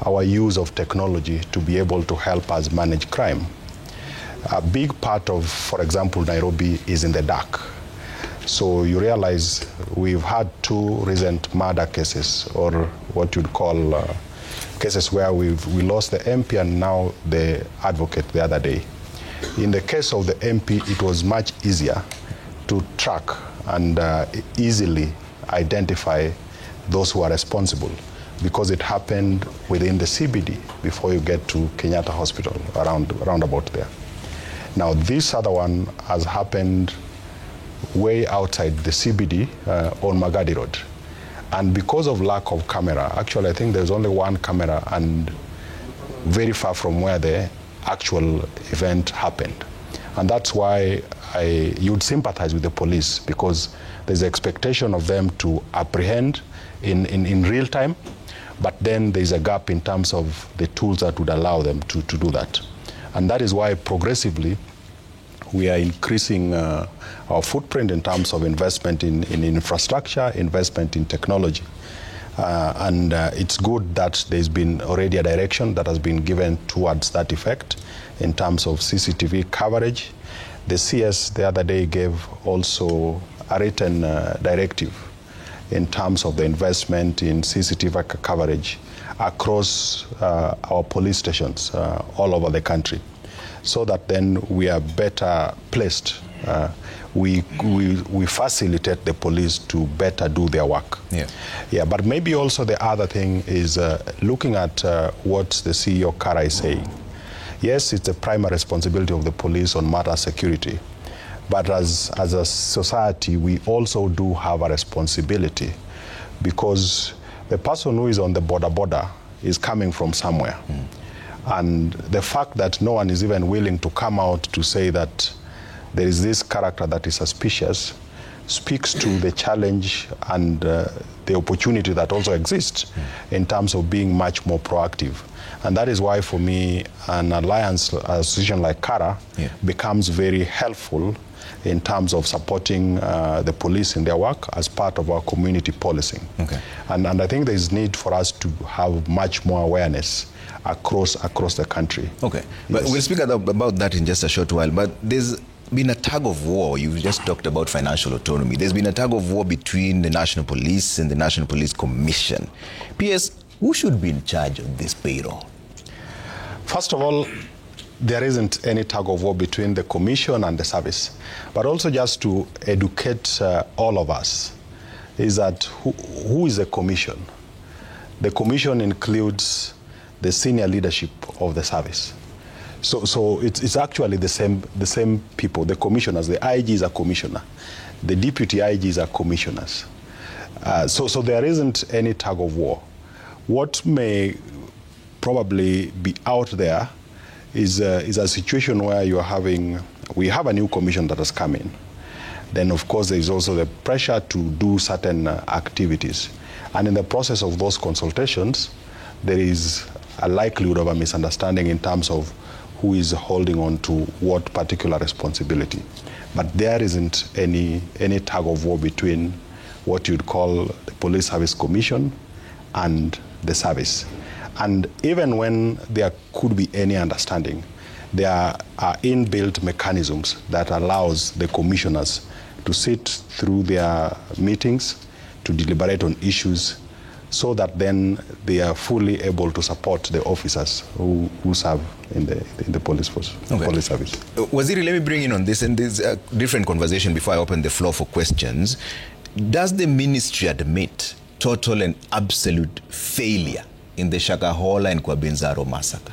our use of technology to be able to help us manage crime. A big part of, for example, Nairobi is in the dark. So you realize we've had 2 recent murder cases, or what you'd call cases where we lost the MP and now the advocate the other day. In the case of the MP, it was much easier to track and easily identify those who are responsible because it happened within the CBD before you get to Kenyatta Hospital, around about there. Now, this other one has happened way outside the CBD on Magadi Road. And because of lack of camera, actually I think there's only one camera and very far from where the actual event happened. And that's why you'd sympathize with the police, because there's an expectation of them to apprehend in real time, but then there's a gap in terms of the tools that would allow them to do that. And that is why progressively we are increasing our footprint in terms of investment in infrastructure, investment in technology. And it's good that there's been already a direction that has been given towards that effect in terms of CCTV coverage. The CS the other day gave also a written directive in terms of the investment in CCTV coverage across our police stations all over the country, so that then we are better placed. We facilitate the police to better do their work. Yeah, but maybe also the other thing is looking at what the CEO Kara is saying. Yes, it's a primary responsibility of the police on matter security, but as a society, we also do have a responsibility, because the person who is on the border is coming from somewhere. And the fact that no one is even willing to come out to say that there is this character that is suspicious speaks to the challenge and the opportunity that also exists in terms of being much more proactive. And that is why, for me, an alliance association like Kara becomes very helpful in terms of supporting the police in their work as part of our community policing. And I think there is need for us to have much more awareness across the country. But we'll speak about that in just a short while. But there's been a tug of war. You've just talked about financial autonomy. There's been a tug of war between the National Police and the National Police Commission. PS, who should be in charge of this payroll? First of all, there isn't any tug of war between the commission and the service. But also, just to educate all of us, is that who is the commission? The commission includes the senior leadership of the service. So it's actually the same people. The commissioners, the IG is a commissioner, the deputy IGs are commissioners. So there isn't any tug of war. What may probably be out there is a situation where we have a new commission that has come in. Then of course there is also the pressure to do certain activities. And in the process of those consultations, there is a likelihood of a misunderstanding in terms of who is holding on to what particular responsibility. But there isn't any tug of war between what you'd call the Police Service Commission and the service. And even when there could be any understanding, there are inbuilt mechanisms that allows the commissioners to sit through their meetings, to deliberate on issues, so that then they are fully able to support the officers who serve in the police force, police service. Waziri, let me bring in on this, and there's a different conversation before I open the floor for questions. Does the ministry admit total and absolute failure in the Shakahola and Kwabinzaro massacre?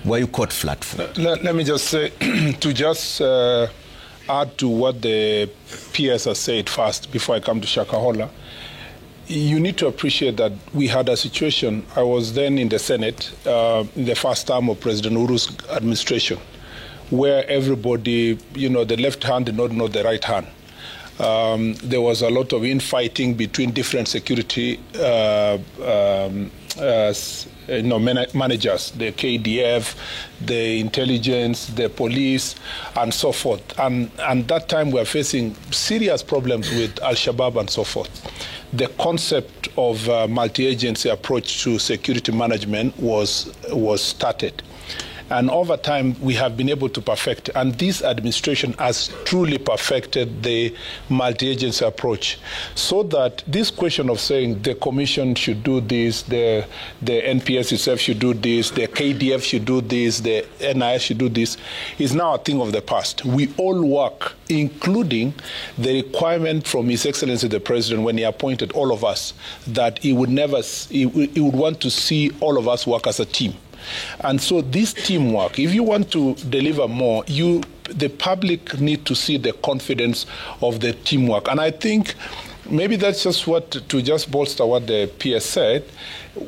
Were you caught flat-footed? Let me just say, to just add to what the PS has said first, before I come to Shakahola, you need to appreciate that we had a situation. I was then in the Senate in the first term of President Uhuru's administration, where everybody, the left hand did not know the right hand. There was a lot of infighting between different security managers, the KDF, the intelligence, the police, and so forth. And that time we were facing serious problems with Al-Shabaab and so forth. The concept of multi-agency approach to security management was started. And over time, we have been able to perfect, and this administration has truly perfected the multi-agency approach, so that this question of saying the commission should do this, the NPS itself should do this, the KDF should do this, the NIS should do this, is now a thing of the past. We all work, including the requirement from His Excellency the President when he appointed all of us, that he would want to see all of us work as a team. And so this teamwork, if you want to deliver more, you the public need to see the confidence of the teamwork. And I think maybe that's just to just bolster what the PS said,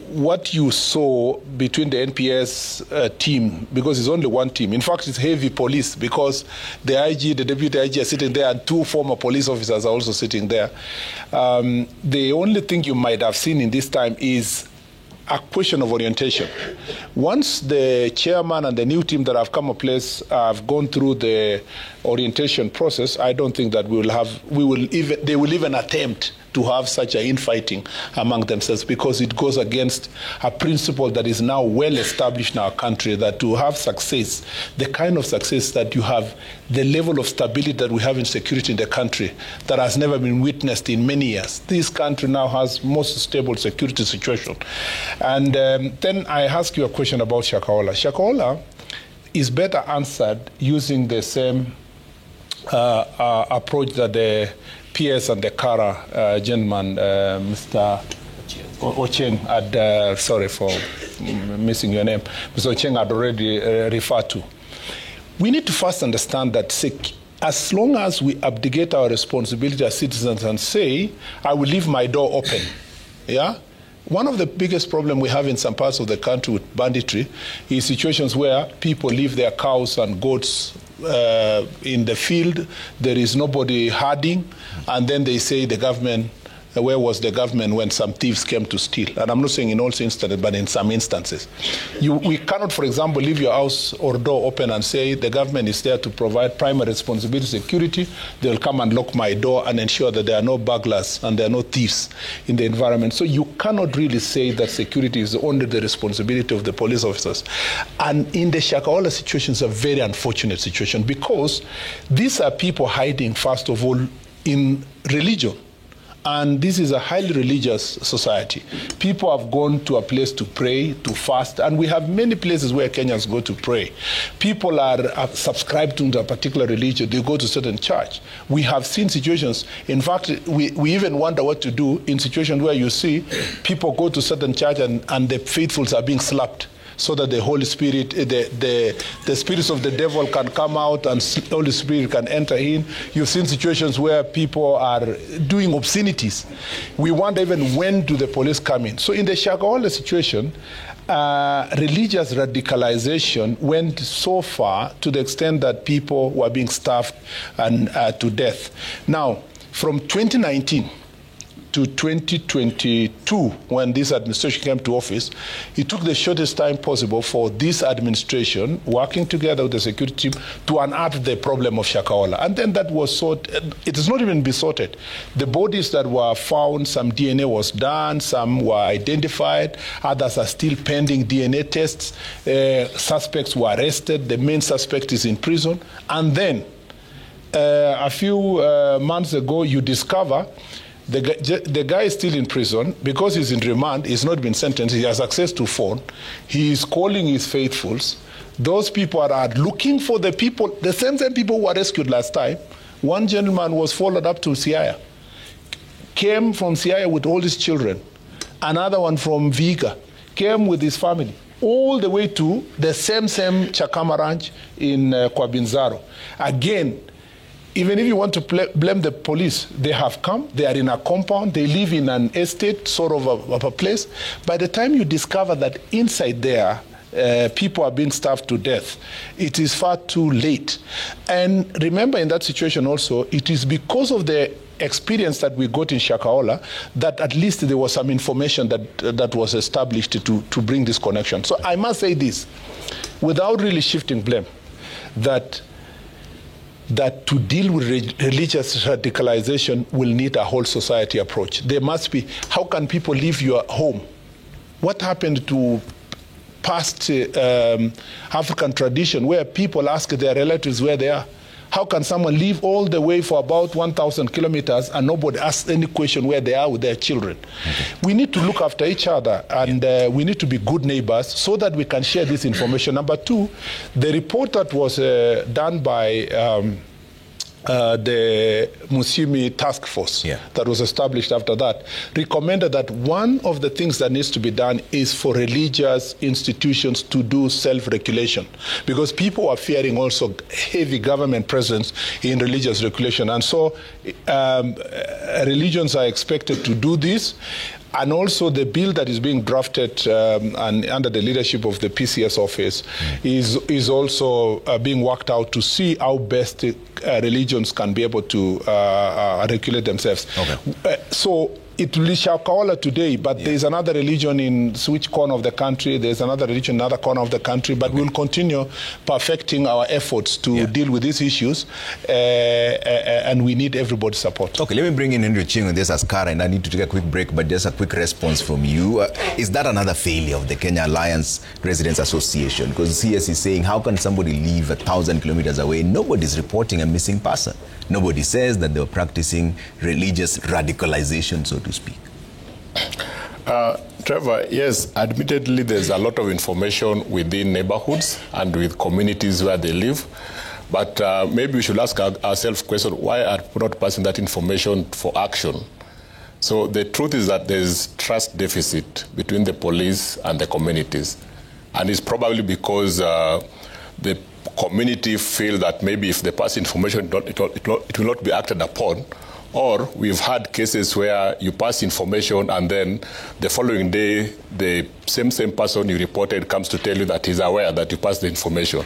what you saw between the NPS team, because it's only one team. In fact, it's heavy police because the IG, the deputy IG are sitting there and 2 former police officers are also sitting there. The only thing you might have seen in this time is a question of orientation. Once the chairman and the new team that have come in place have gone through the orientation process, I don't think that they will even attempt to have such an infighting among themselves, because it goes against a principle that is now well established in our country, that to have success, the kind of success that you have, the level of stability that we have in security in the country that has never been witnessed in many years. This country now has most stable security situation. And then I ask you a question about Shakahola. Shakahola is better answered using the same approach that the PS and the Kara gentleman, Mr. Ochieng, had, sorry for missing your name, Mr. Ochieng had already referred to. We need to first understand that as long as we abdicate our responsibility as citizens and say, I will leave my door open, yeah? One of the biggest problems we have in some parts of the country with banditry is situations where people leave their cows and goats in the field, there is nobody herding, and then they say the government, where was the government when some thieves came to steal? And I'm not saying in all instances, but in some instances. We cannot, for example, leave your house or door open and say the government is there to provide primary responsibility security. They'll come and lock my door and ensure that there are no burglars and there are no thieves in the environment. So you cannot really say that security is only the responsibility of the police officers. And in the Shakahola situation, it's a very unfortunate situation, because these are people hiding, first of all, in religion. And this is a highly religious society. People have gone to a place to pray, to fast, and we have many places where Kenyans go to pray. People are subscribed to a particular religion. They go to a certain church. We have seen situations, in fact, we even wonder what to do in situations where you see people go to a certain church and the faithfuls are being slapped, so that the Holy Spirit, the spirits of the devil can come out and the Holy Spirit can enter in. You've seen situations where people are doing obscenities. We wonder even when do the police come in. So in the Shakahola situation, religious radicalization went so far to the extent that people were being starved and to death. Now, from 2019, to 2022, when this administration came to office, it took the shortest time possible for this administration, working together with the security team, to unearth the problem of Shakahola. And then that was sorted. It has not even been sorted. The bodies that were found, some DNA was done, some were identified, others are still pending DNA tests. Suspects were arrested. The main suspect is in prison. And then, a few months ago, you discover the guy is still in prison because he's in remand. He's not been sentenced. He has access to phone. He is calling his faithfuls. Those people are looking for the people, the same people who were rescued last time. One gentleman was followed up to Siaya, came from Siaya with all his children. Another one from Viga came with his family, all the way to the same Chakama Ranch in Kwabinzaro. Again, even if you want to blame the police, they have come, they are in a compound, they live in an estate, sort of a place. By the time you discover that inside there, people are being starved to death, it is far too late. And remember, in that situation also, it is because of the experience that we got in Shakahola that at least there was some information that was established to bring this connection. So I must say this, without really shifting blame, that to deal with religious radicalization will need a whole society approach. There must be, how can people leave your home? What happened to past African tradition where people ask their relatives where they are? How can someone leave all the way for about 1,000 kilometers and nobody asks any question where they are with their children? Okay. We need to look after each other, and we need to be good neighbors so that we can share this information. Number two, the report that was done by the Musimi task force that was established after that, recommended that one of the things that needs to be done is for religious institutions to do self-regulation, because people are fearing also heavy government presence in religious regulation. And so religions are expected to do this. And also the bill that is being drafted and under the leadership of the PCS office is also being worked out to see how best religions can be able to regulate themselves. So it will be Shakahola today, but there's another religion in which corner of the country, there's another religion in another corner of the country, but we'll continue perfecting our efforts to deal with these issues, and we need everybody's support. Okay, let me bring in Henry Ching on this as Kara, and I need to take a quick break, but just a quick response from you. Is that another failure of the Kenya Alliance Residents Association? Because CS is saying, how can somebody live 1,000 kilometers away? Nobody's reporting a missing person. Nobody says that they were practicing religious radicalization, so to speak. Trevor, yes, admittedly, there's a lot of information within neighborhoods and with communities where they live. But maybe we should ask ourselves the question, why are we not passing that information for action? So the truth is that there's trust deficit between the police and the communities. And it's probably because the community feel that maybe if they pass information, it will not be acted upon. Or we've had cases where you pass information and then the following day, the same person you reported comes to tell you that he's aware that you passed the information.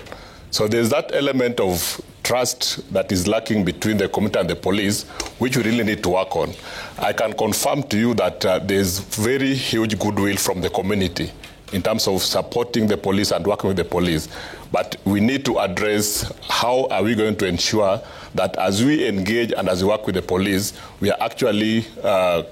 So there's that element of trust that is lacking between the community and the police, which we really need to work on. I can confirm to you that there's very huge goodwill from the community in terms of supporting the police and working with the police. But we need to address how are we going to ensure that as we engage and as we work with the police, we are actually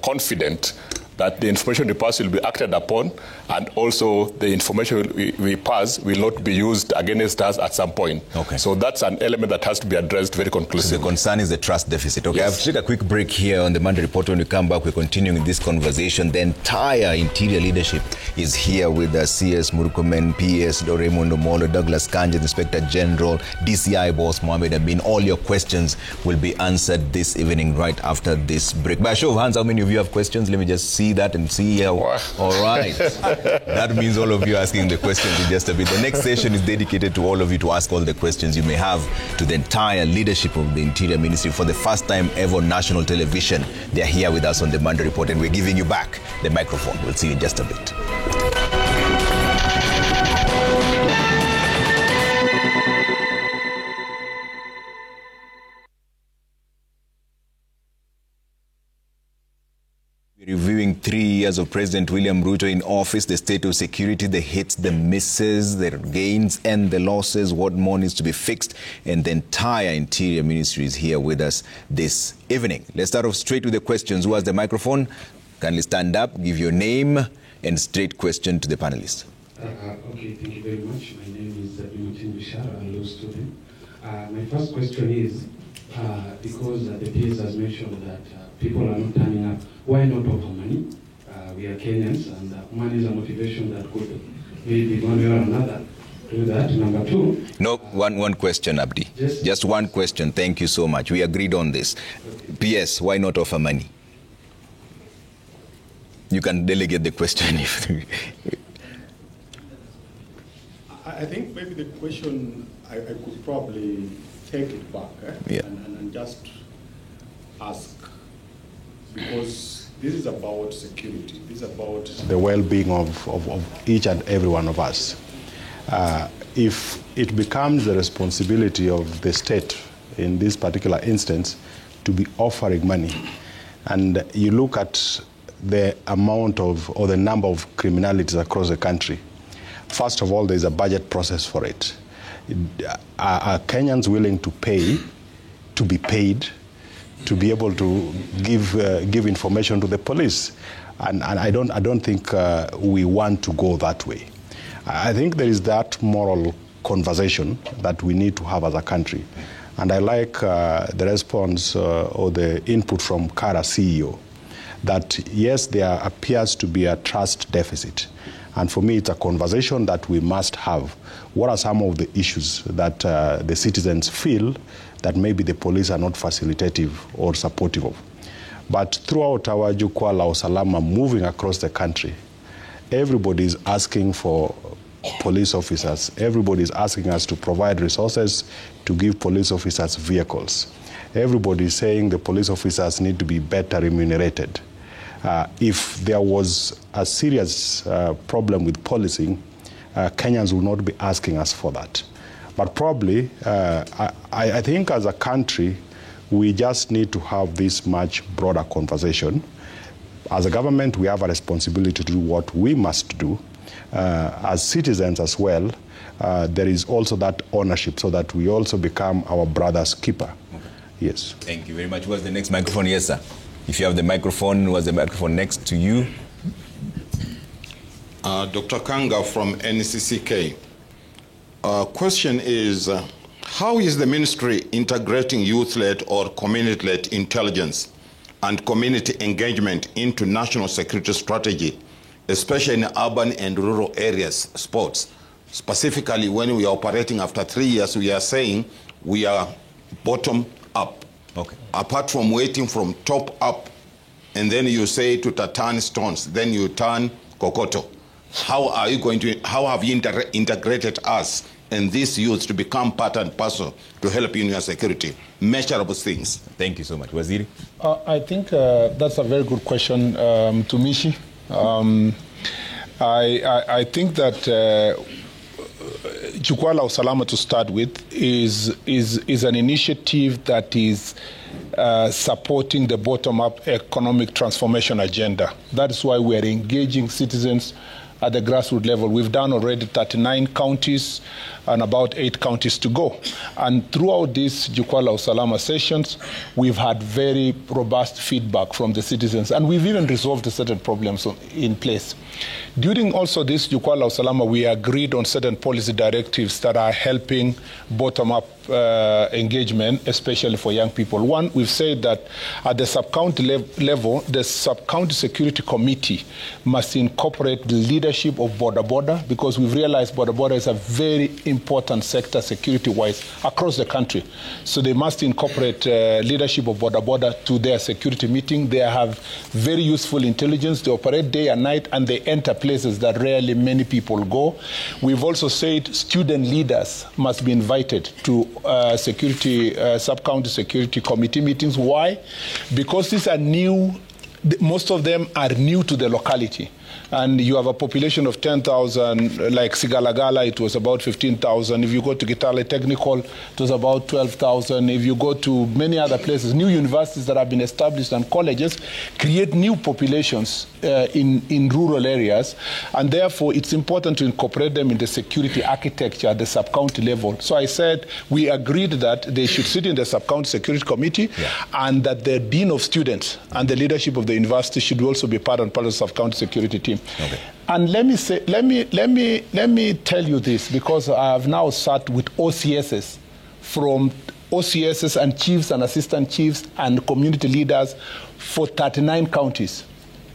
confident that the information we pass will be acted upon, and also the information we pass will not be used against us at some point. Okay. So that's an element that has to be addressed very conclusively. So the concern is the trust deficit. Okay, yes. I have to take a quick break here on the Monday Report. When we come back, we're continuing this conversation. The entire interior leadership is here with CS Murkomen, PS Raymond Omolo, Douglas Kanja, Inspector General, DCI Boss Mohamed Amin. All your questions will be answered this evening right after this break. By a show of hands, how many of you have questions? Let me just see that and see how. All right. That means all of you asking the questions in just a bit. The next session is dedicated to all of you to ask all the questions you may have to the entire leadership of the Interior Ministry. For the first time ever on national television, they are here with us on the Monday Report, and we're giving you back the microphone. We'll see you in just a bit. Reviewing 3 years of President William Ruto in office, the state of security, the hits, the misses, the gains and the losses, what more needs to be fixed, and the entire Interior Ministry is here with us this evening. Let's start off straight with the questions. Who has the microphone? Kindly stand up, give your name and straight question to the panelists. Okay, thank you very much. My name is Martin Bishara, a law student. My first question is, because the PS has mentioned that people are not turning up, why not offer money? We are Kenyans, and money is a motivation that could maybe one way or another do that. Number two. No, one question, Abdi. Just one question. Thank you so much. We agreed on this. Okay. PS, why not offer money? You can delegate the question if. I think maybe the question I could probably take it back and just ask, because this is about security. This is about the well-being of each and every one of us. If it becomes the responsibility of the state, in this particular instance, to be offering money, and you look at the amount of, or the number of criminalities across the country, first of all, there's a budget process for it. Are Kenyans willing to pay, to be paid, to be able to give information to the police? And I don't think we want to go that way. I think there is that moral conversation that we need to have as a country. And I like the response or the input from Kara CEO, that yes, there appears to be a trust deficit, And for me, it's a conversation that we must have. What are some of the issues that the citizens feel that maybe the police are not facilitative or supportive of? But throughout our Jukwaa la Usalama moving across the country, everybody is asking for police officers. Everybody is asking us to provide resources to give police officers vehicles. Everybody is saying the police officers need to be better remunerated. If there was a serious problem with policing, Kenyans will not be asking us for that. But probably, I think as a country, we just need to have this much broader conversation. As a government, we have a responsibility to do what we must do. As citizens as well, there is also that ownership so that we also become our brother's keeper. Okay. Yes. Thank you very much. What's the next microphone? Yes, sir. If you have the microphone, what's the microphone next to you? Dr. Kanga from NCCK. Question is, how is the ministry integrating youth-led or community-led intelligence and community engagement into national security strategy, especially in urban and rural areas, sports? Specifically, when we are operating after 3 years, we are saying we are bottom up. Okay. Apart from waiting from top up, and then you say to turn stones, then you turn kokoto. How are you going to, how have you integrated us and these youths to become part and parcel to help in your security? Measurable things. Thank you so much. Waziri? I think that's a very good question to Mishi. I think that Jukwaa la Usalama, to start with, is an initiative that is supporting the bottom-up economic transformation agenda. That is why we are engaging citizens at the grassroots level. We've done already 39 counties and about 8 counties to go. And throughout these Jukwaa la Usalama sessions, we've had very robust feedback from the citizens, and we've even resolved certain problems in place. During also this Jukwaa la Usalama, we agreed on certain policy directives that are helping bottom-up engagement, especially for young people. One, we've said that at the sub-county level, the sub-county security committee must incorporate the leadership of Border Border, because we've realized Border Border is a very important sector security-wise across the country. So they must incorporate leadership of Border Border to their security meeting. They have very useful intelligence. They operate day and night, and they enter places that rarely many people go. We've also said student leaders must be invited to sub-county security committee meetings. Why? Because these are new, most of them are new to the locality. And you have a population of 10,000, like Sigalagala, it was about 15,000. If you go to Kitale Technical, it was about 12,000. If you go to many other places, new universities that have been established and colleges create new populations in rural areas. And therefore, it's important to incorporate them in the security architecture at the sub-county level. So I said we agreed that they should sit in the sub-county security committee, and that the dean of students and the leadership of the university should also be part of the sub-county security team. Okay. And let me tell you this, because I have now sat with OCSs and chiefs and assistant chiefs and community leaders for 39 counties.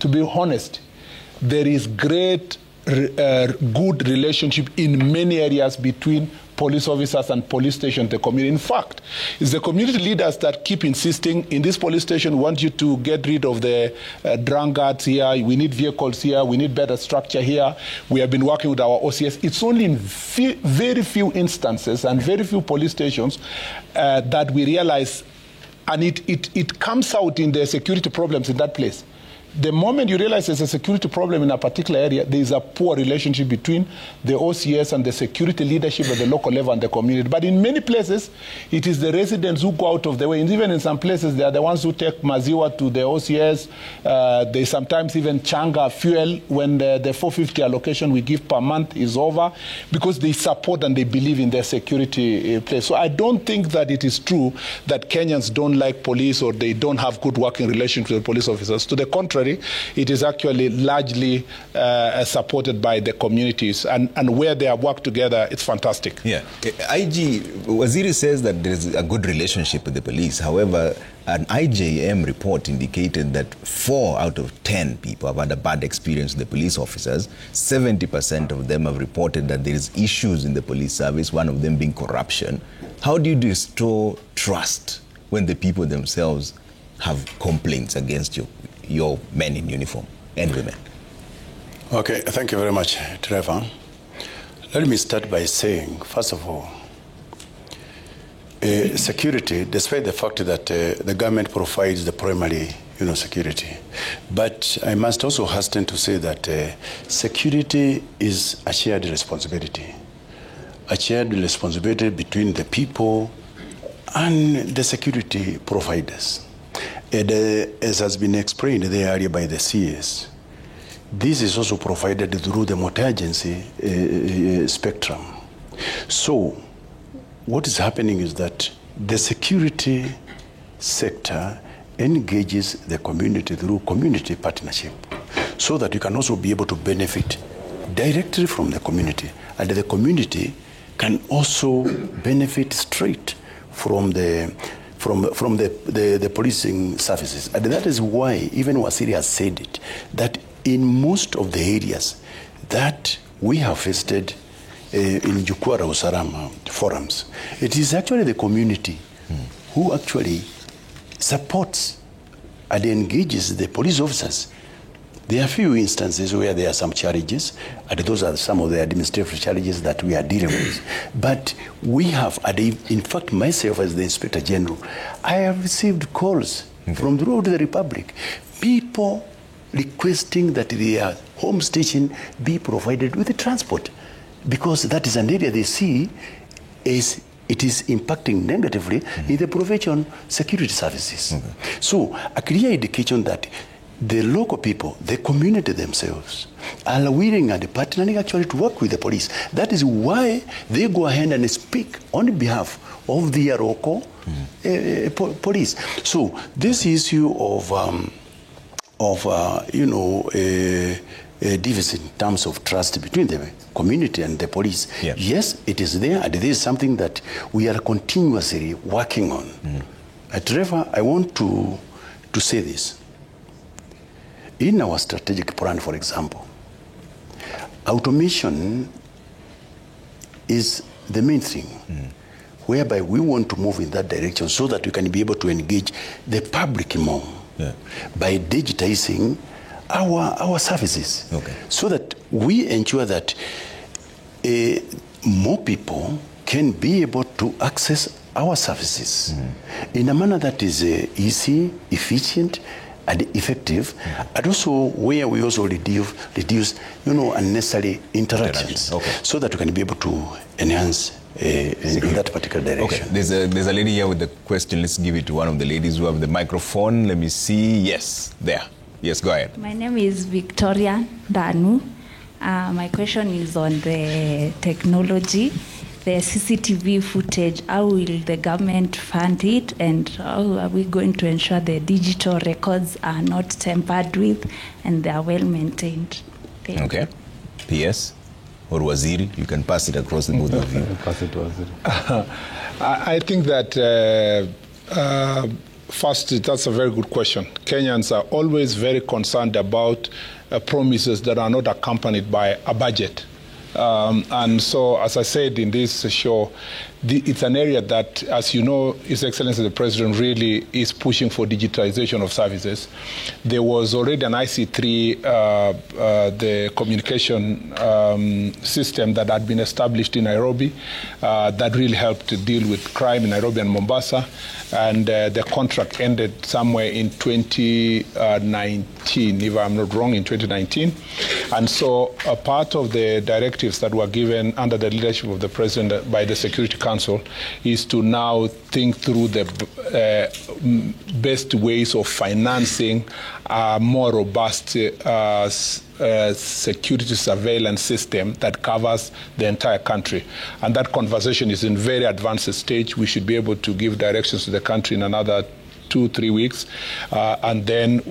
To be honest, there is great good relationship in many areas between police officers and police stations, the community. In fact, it's the community leaders that keep insisting, in this police station, we want you to get rid of the drunkards here, we need vehicles here, we need better structure here. We have been working with our OCS. It's only in very few instances and very few police stations that we realize, and it comes out in the security problems in that place. The moment you realize there's a security problem in a particular area, there is a poor relationship between the OCS and the security leadership at the local level and the community. But in many places, it is the residents who go out of the way. And even in some places, they are the ones who take maziwa to the OCS. They sometimes even changa fuel when the 450 allocation we give per month is over, because they support and they believe in their security place. So I don't think that it is true that Kenyans don't like police or they don't have good working relations with the police officers. To the contrary, contrary, it is actually largely supported by the communities, and where they have worked together, it's fantastic. Yeah. IG Waziri says that there is a good relationship with the police. However, an IJM report indicated that 4 out of 10 people have had a bad experience with the police officers. 70% of them have reported that there is issues in the police service, one of them being corruption. How do you restore trust when the people themselves have complaints against your men in uniform and women? Okay, thank you very much, Trevor. Let me start by saying, first of all, security, despite the fact that the government provides the primary, security, but I must also hasten to say that security is a shared responsibility between the people and the security providers. And as has been explained there earlier by the CS, this is also provided through the multi-agency spectrum. So what is happening is that the security sector engages the community through community partnership so that you can also be able to benefit directly from the community, and the community can also benefit straight from the policing services. And that is why even Waziri has said it, that in most of the areas that we have visited in Jukwaa la Usalama forums, it is actually the community who actually supports and engages the police officers. There are few instances where there are some challenges, and those are some of the administrative challenges that we are dealing with. But we have, and in fact, myself as the Inspector General, I have received calls from throughout the Republic, people requesting that their home station be provided with the transport, because that is an area they see as it is impacting negatively in the provision security services. So a clear indication that the local people, the community themselves, are willing and partnering actually to work with the police. That is why they go ahead and speak on behalf of their local police. So this issue of deficit in terms of trust between the community and the police, yes, it is there, and this is something that we are continuously working on. Trevor, I want to say this. In our strategic plan, for example, automation is the main thing, whereby we want to move in that direction so that we can be able to engage the public more by digitizing our services, so that we ensure that more people can be able to access our services in a manner that is easy, efficient, and effective, and also where we also reduce unnecessary interactions, so that we can be able to enhance in that particular direction. Okay, there's a lady here with the question. Let's give it to one of the ladies who have the microphone. Let me see. Yes, there. Yes, go ahead. My name is Victoria Danu. My question is on the technology, the CCTV footage. How will the government fund it, and how are we going to ensure the digital records are not tampered with and they are well maintained? Okay. PS or Waziri, you can pass it across the both of you. Pass it to Waziri. I think that first, that's a very good question. Kenyans are always very concerned about promises that are not accompanied by a budget. And so, as I said in this show, it's an area that, as you know, His Excellency the President really is pushing for digitization of services. There was already an IC3, the communication system that had been established in Nairobi that really helped to deal with crime in Nairobi and Mombasa. And the contract ended somewhere in 2019, if I'm not wrong, in 2019. And so a part of the directives that were given under the leadership of the President by the Security Council is to now think through the best ways of financing a more robust security surveillance system that covers the entire country. And that conversation is in very advanced stage. We should be able to give directions to the country in another 2-3 weeks, and then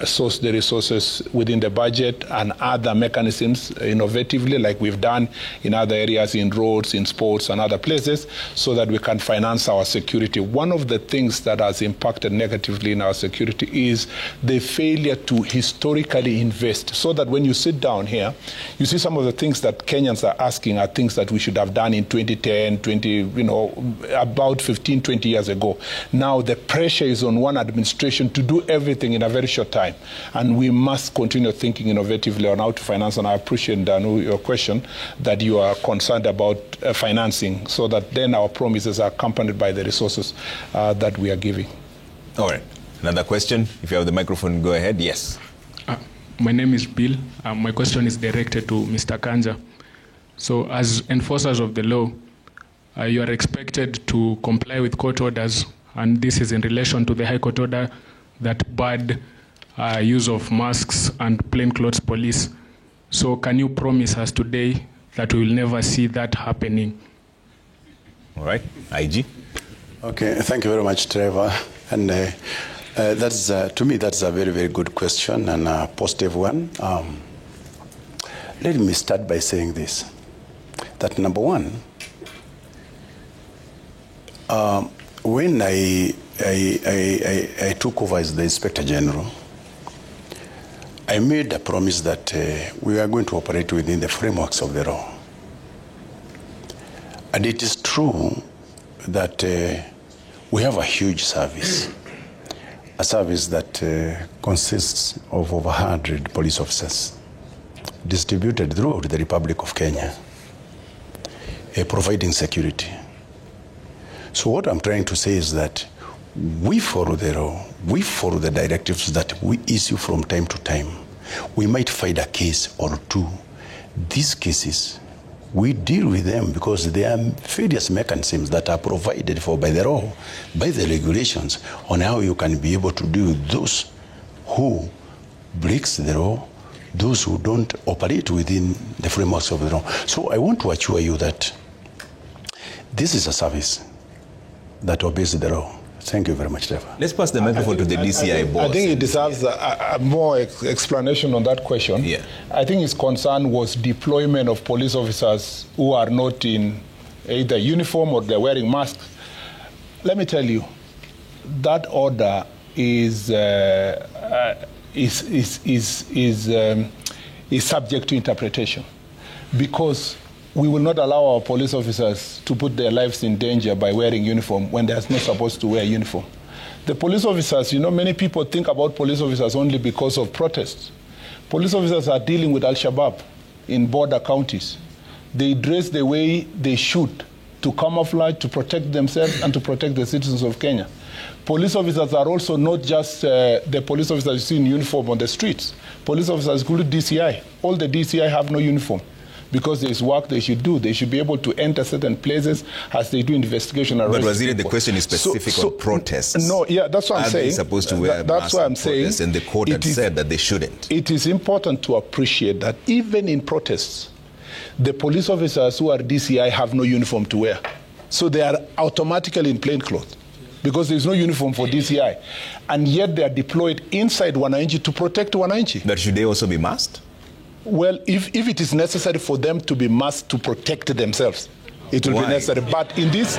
source the resources within the budget and other mechanisms innovatively, like we've done in other areas, in roads, in sports, and other places, so that we can finance our security. One of the things that has impacted negatively in our security is the failure to historically invest, so that when you sit down here, you see some of the things that Kenyans are asking are things that we should have done in 2010, about 15, 20 years ago. Now the pressure is on one administration to do everything in a very short time, and we must continue thinking innovatively on how to finance. And I appreciate, Danu, your question that you are concerned about financing, so that then our promises are accompanied by the resources that we are giving. All right. Another question. If you have the microphone, go ahead. Yes. My name is Bill. My question is directed to Mr. Kanja. So as enforcers of the law, you are expected to comply with court orders, and this is in relation to the High Court order that barred use of masks and plainclothes police. So can you promise us today that we will never see that happening? All right. IG. Okay, thank you very much, Trevor. And that's to me, that's a very, very good question and a positive one. Let me start by saying this, that number one, when I took over as the Inspector General, I made a promise that we are going to operate within the frameworks of the law. And it is true that we have a huge service, a service that consists of over 100 police officers distributed throughout the Republic of Kenya, providing security. So what I'm trying to say is that we follow the law, we follow the directives that we issue from time to time. We might find a case or two. These cases, we deal with them because there are various mechanisms that are provided for by the law, by the regulations, on how you can be able to deal with those who breaks the law, those who don't operate within the frameworks of the law. So I want to assure you that this is a service that obeys the law. Thank you very much, Trevor. Let's pass the microphone to the DCI boss. I think it deserves a more explanation on that question. Yeah. I think his concern was deployment of police officers who are not in either uniform or they're wearing masks. Let me tell you, that order is subject to interpretation, because we will not allow our police officers to put their lives in danger by wearing uniform when they are not supposed to wear uniform. The police officers, many people think about police officers only because of protests. Police officers are dealing with Al-Shabaab in border counties. They dress the way they should to camouflage, to protect themselves and to protect the citizens of Kenya. Police officers are also not just the police officers you see in uniform on the streets. Police officers include DCI. All the DCI have no uniform, because there is work they should do. They should be able to enter certain places as they do investigation. But Waziri, the question is specific on protests. No, yeah, that's what I'm saying. Are they supposed to wear that's what I'm saying. And the court had said that they shouldn't. It is important to appreciate that even in protests, the police officers who are DCI have no uniform to wear. So they are automatically in plain clothes, because there is no uniform for DCI. And yet they are deployed inside Wananchi to protect Wananchi. But should they also be masked? Well, if it is necessary for them to be masked to protect themselves, it will be necessary. But in this,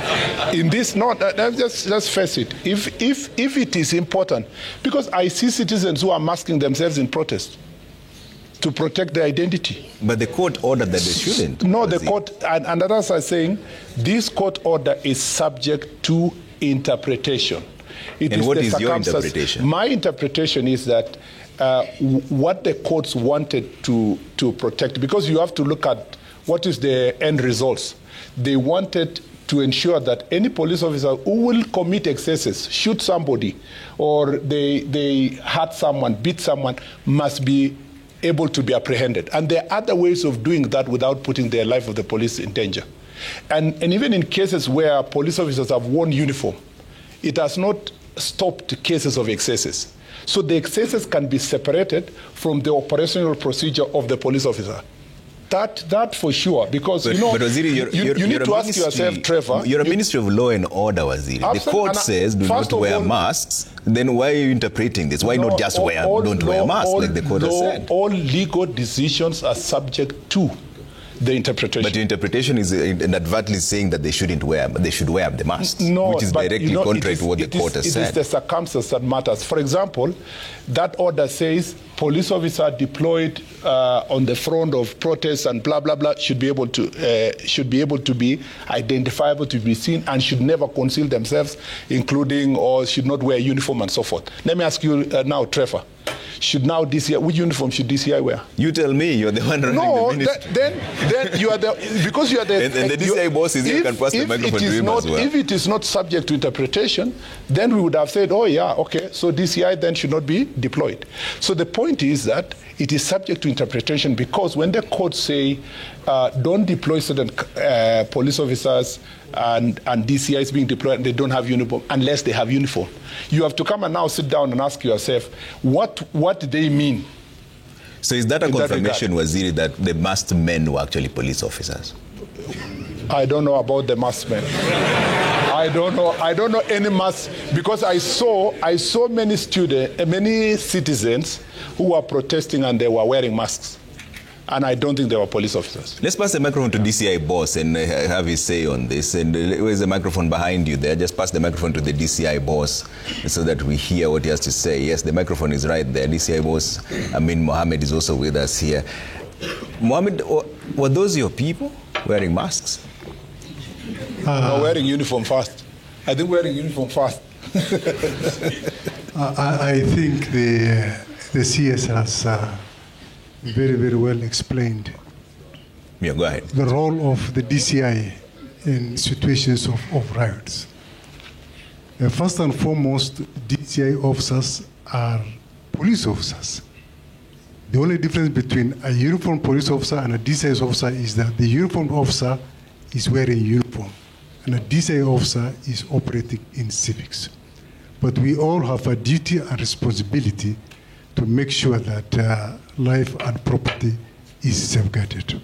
no, let's face it. If it is important, because I see citizens who are masking themselves in protest to protect their identity. But the court ordered that they shouldn't. No, the court, and others are saying, this court order is subject to interpretation. And what is your interpretation? My interpretation is that what the courts wanted to protect, because you have to look at what is the end results. They wanted to ensure that any police officer who will commit excesses, shoot somebody, or they hurt someone, beat someone, must be able to be apprehended. And there are other ways of doing that without putting the life of the police in danger. And even in cases where police officers have worn uniform, it has not stopped cases of excesses. So the excesses can be separated from the operational procedure of the police officer. That for sure, because but Waziri, you need to ask yourself, Trevor. You're a Ministry of Law and Order, Waziri. The court says do not wear masks. Then why are you interpreting this? Why not just don't wear masks like the court has said? All legal decisions are subject to the interpretation. But the interpretation is inadvertently saying that they should wear the masks, which is directly contrary to what the court has said. It is the circumstance that matters. For example, that order says police officer deployed on the front of protests and blah blah blah should be able to be identifiable, to be seen, and should never conceal themselves, including or should not wear a uniform and so forth. Let me ask you now, Trevor. Should now DCI, which uniform should DCI wear? You tell me. You're the one running the ministry. Then you are because you are the. And the DCI boss is here. You can pass the microphone to him as well. If it is not subject to interpretation, then we would have said, oh yeah, okay, so DCI then should not be deployed. So the point is that it is subject to interpretation, because when the courts say don't deploy certain police officers and DCI is being deployed and they don't have uniform unless they have uniform, you have to come and now sit down and ask yourself, what do they mean? So is that a confirmation, Waziri, that the masked men were actually police officers? I don't know about the masked men. I don't know any mask, because I saw many citizens who were protesting and they were wearing masks. And I don't think they were police officers. Let's pass the microphone to DCI boss and have his say on this. And where's the microphone behind you there? Just pass the microphone to the DCI boss so that we hear what he has to say. Yes, the microphone is right there. DCI boss Amin Mohammed is also with us here. Mohammed, were those your people wearing masks? Wearing uniform first. I think wearing uniform first. I think the CS has very, very well explained go ahead. The role of the DCI in situations of riots. First and foremost, DCI officers are police officers. The only difference between a uniformed police officer and a DCI officer is that the uniformed officer is wearing uniform and a DCI officer is operating in civics. But we all have a duty and responsibility to make sure that life and property is safeguarded.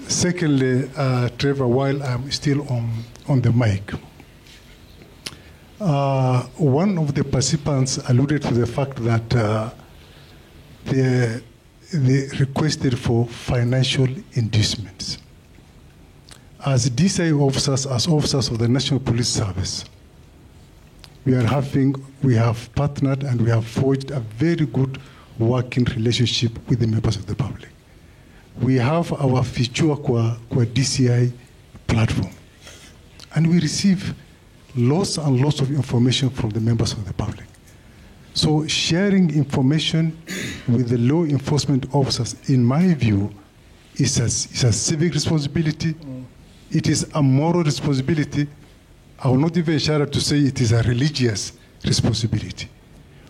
Secondly, Trevor, while I'm still on the mic, one of the participants alluded to the fact that they requested for financial inducements. As DCI officers, as officers of the National Police Service, we have partnered and we have forged a very good working relationship with the members of the public. We have our Fichua kwa DCI platform, and we receive lots and lots of information from the members of the public. So sharing information with the law enforcement officers, in my view, is a civic responsibility. It is a moral responsibility. I will not even share to say it is a religious responsibility.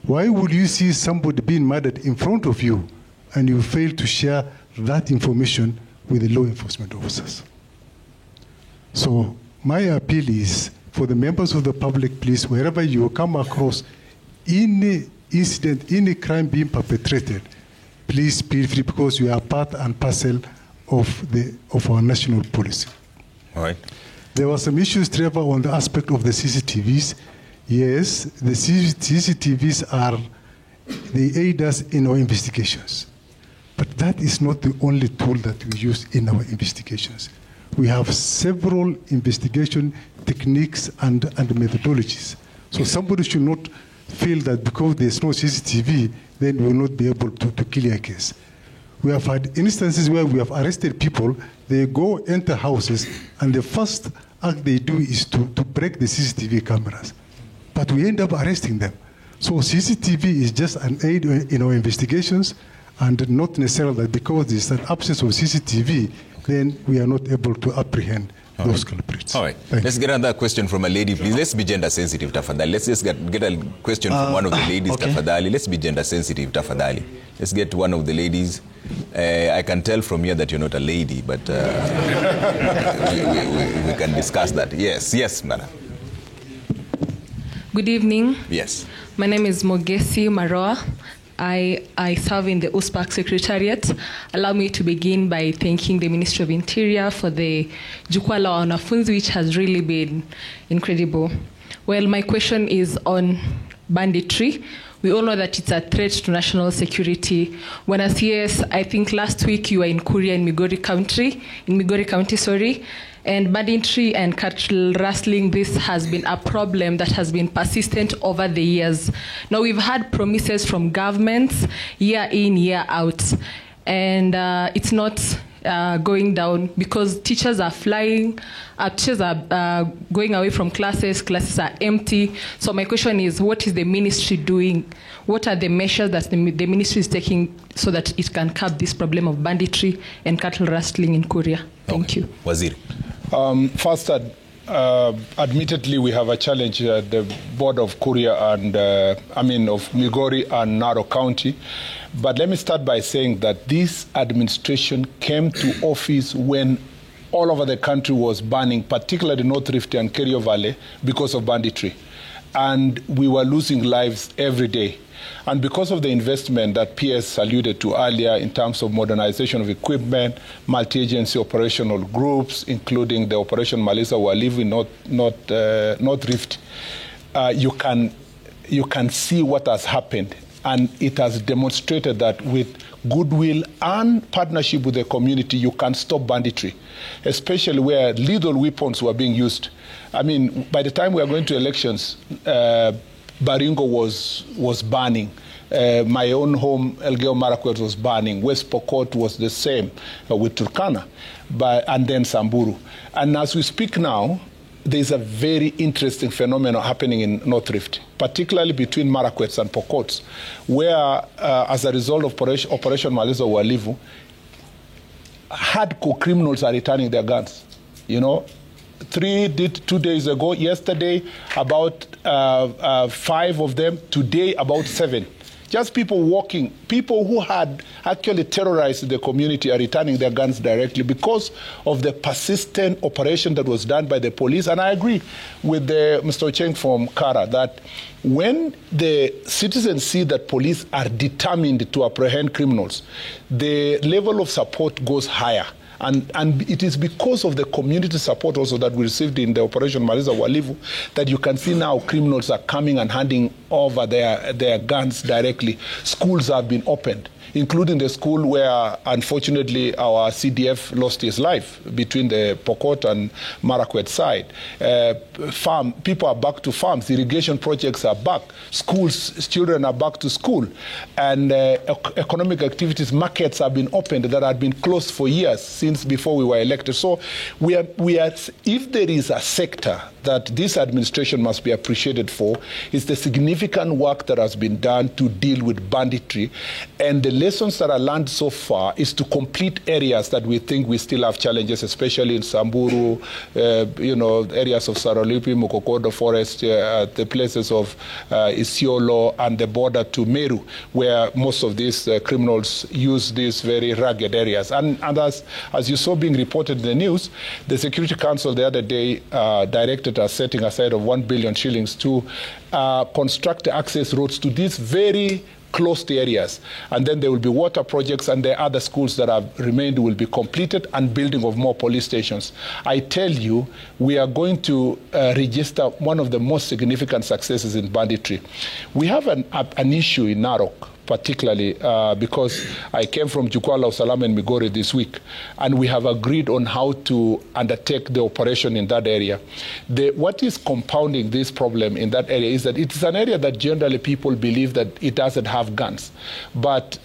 Why would you see somebody being murdered in front of you and you fail to share that information with the law enforcement officers? So my appeal is for the members of the public, please, wherever you come across any incident, any crime being perpetrated, please feel free, because you are part and parcel of our national policy. All right. There were some issues, Trevor, on the aspect of the CCTVs. Yes, the CCTVs they aid us in our investigations. But that is not the only tool that we use in our investigations. We have several investigation techniques and methodologies. So somebody should not feel that because there's no CCTV, then we will not be able to clear a case. We have had instances where we have arrested people. They go enter houses, and the first act they do is to break the CCTV cameras. But we end up arresting them. So CCTV is just an aid in our investigations, and not necessarily that because there's an absence of CCTV, then we are not able to apprehend those culprits. All right. Let's get another question from a lady, please. Let's be gender sensitive, tafadhali. Let's just get a question from one of the ladies, okay. Tafadhali. Let's be gender sensitive, tafadhali. Let's get one of the ladies. I can tell from here that you're not a lady, but we can discuss that. Yes, madam. Good evening. Yes. My name is Mogesi Maroa. I serve in the USPAC Secretariat. Allow me to begin by thanking the Ministry of Interior for the Jukwaa la Wanafunzi, which has really been incredible. Well, my question is on banditry. We all know that it's a threat to national security. When as CS, I think last week you were in Kuria in Migori County, and banditry and cattle rustling, this has been a problem that has been persistent over the years. Now, we've had promises from governments year in, year out, and it's not going down because teachers are flying, teachers are going away from classes are empty. So my question is, what is the ministry doing? What are the measures that the ministry is taking so that it can curb this problem of banditry and cattle rustling in Kuria? Thank you. Waziri. First, admittedly, we have a challenge at the border of Kuria and, of Migori and Narok County. But let me start by saying that this administration came to office when all over the country was burning, particularly North Rift and Kerio Valley, because of banditry. And we were losing lives every day. And because of the investment that PS alluded to earlier in terms of modernization of equipment, multi-agency operational groups, including the Operation Maliza Walivu in North Rift, you can see what has happened. And it has demonstrated that with goodwill and partnership with the community, you can stop banditry, especially where lethal weapons were being used. I mean, by the time we are going to elections, Baringo was burning. My own home, Elgeyo Marakwet, was burning. West Pokot was the same with Turkana, and then Samburu. And as we speak now, there's a very interesting phenomenon happening in North Rift, particularly between Marakwets and Pokots, where, as a result of Operation Maliza Walivu, hardcore criminals are returning their guns. 2 days ago, yesterday, about 5 of them, today, about 7. Just people walking, people who had actually terrorized the community are returning their guns directly because of the persistent operation that was done by the police. And I agree with Mr. Ocheng from Kara that when the citizens see that police are determined to apprehend criminals, the level of support goes higher. And it is because of the community support also that we received in the Operation Maliza Walivu that you can see now criminals are coming and handing over their guns directly. Schools have been opened, including the school where, unfortunately, our CDF lost his life between the Pokot and Marakwet side. People are back to farms. Irrigation projects are back. Schools, children are back to school. And economic activities, markets have been opened that had been closed for years since before we were elected. So we are, if there is a sector that this administration must be appreciated for, is the significant work that has been done to deal with banditry. And the lessons that are learned so far is to complete areas that we think we still have challenges, especially in Samburu, areas of Sarolipi, Mukokodo Forest, the places of Isiolo and the border to Meru, where most of these criminals use these very rugged areas. And as you saw being reported in the news, the Security Council the other day directed us setting aside of 1 billion shillings to construct access roads to these very closed areas. And then there will be water projects, and the other schools that have remained will be completed, and building of more police stations. I tell you, we are going to register one of the most significant successes in banditry. We have an issue in Narok, particularly because I came from Jukwaa la Usalama in Migori this week, and we have agreed on how to undertake the operation in that area. What is compounding this problem in that area is that it is an area that generally people believe that it doesn't have guns. But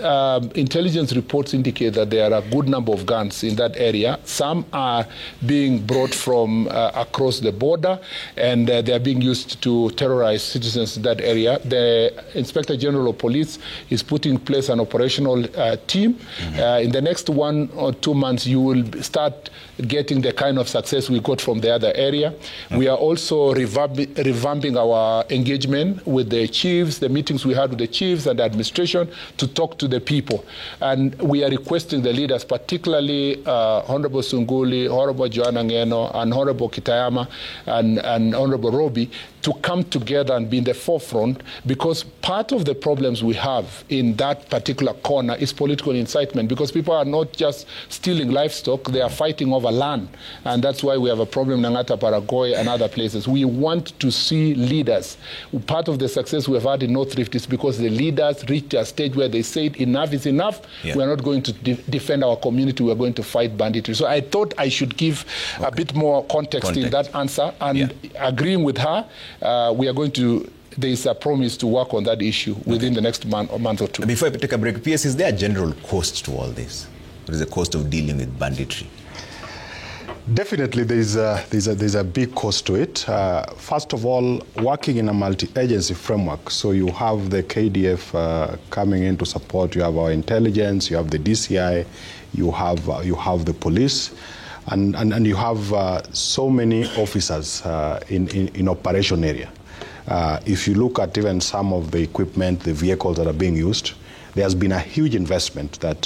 intelligence reports indicate that there are a good number of guns in that area. Some are being brought from across the border, and they are being used to terrorize citizens in that area. The Inspector General of Police is putting in place an operational team. In the next 1 or 2 months, you will start getting the kind of success we got from the other area. We are also revamping our engagement with the chiefs, the meetings we had with the chiefs and the administration to talk to the people. And we are requesting the leaders, particularly Honorable Sunguli, Honorable Joanna Ngeno, and Honorable Kitayama, and Honorable Robi, to come together and be in the forefront, because part of the problems we have have in that particular corner is political incitement, because people are not just stealing livestock, they are fighting over land. And that's why we have a problem in Nangata, Paragoy, and other places. We want to see leaders. Part of the success we have had in North Rift is because the leaders reached a stage where they said enough is enough. Yeah. We are not going to defend our community, we are going to fight banditry. So I thought I should give a bit more context in that answer, and agreeing with her, we are going to, there is a promise to work on that issue within the next month or two. Before I take a break, PS, is there a general cost to all this? What is the cost of dealing with banditry? Definitely, there's a big cost to it. First of all, working in a multi-agency framework, so you have the KDF coming in to support, you have our intelligence, you have the DCI, you have the police, and you have so many officers in operation area. If you look at even some of the equipment, the vehicles that are being used, there has been a huge investment that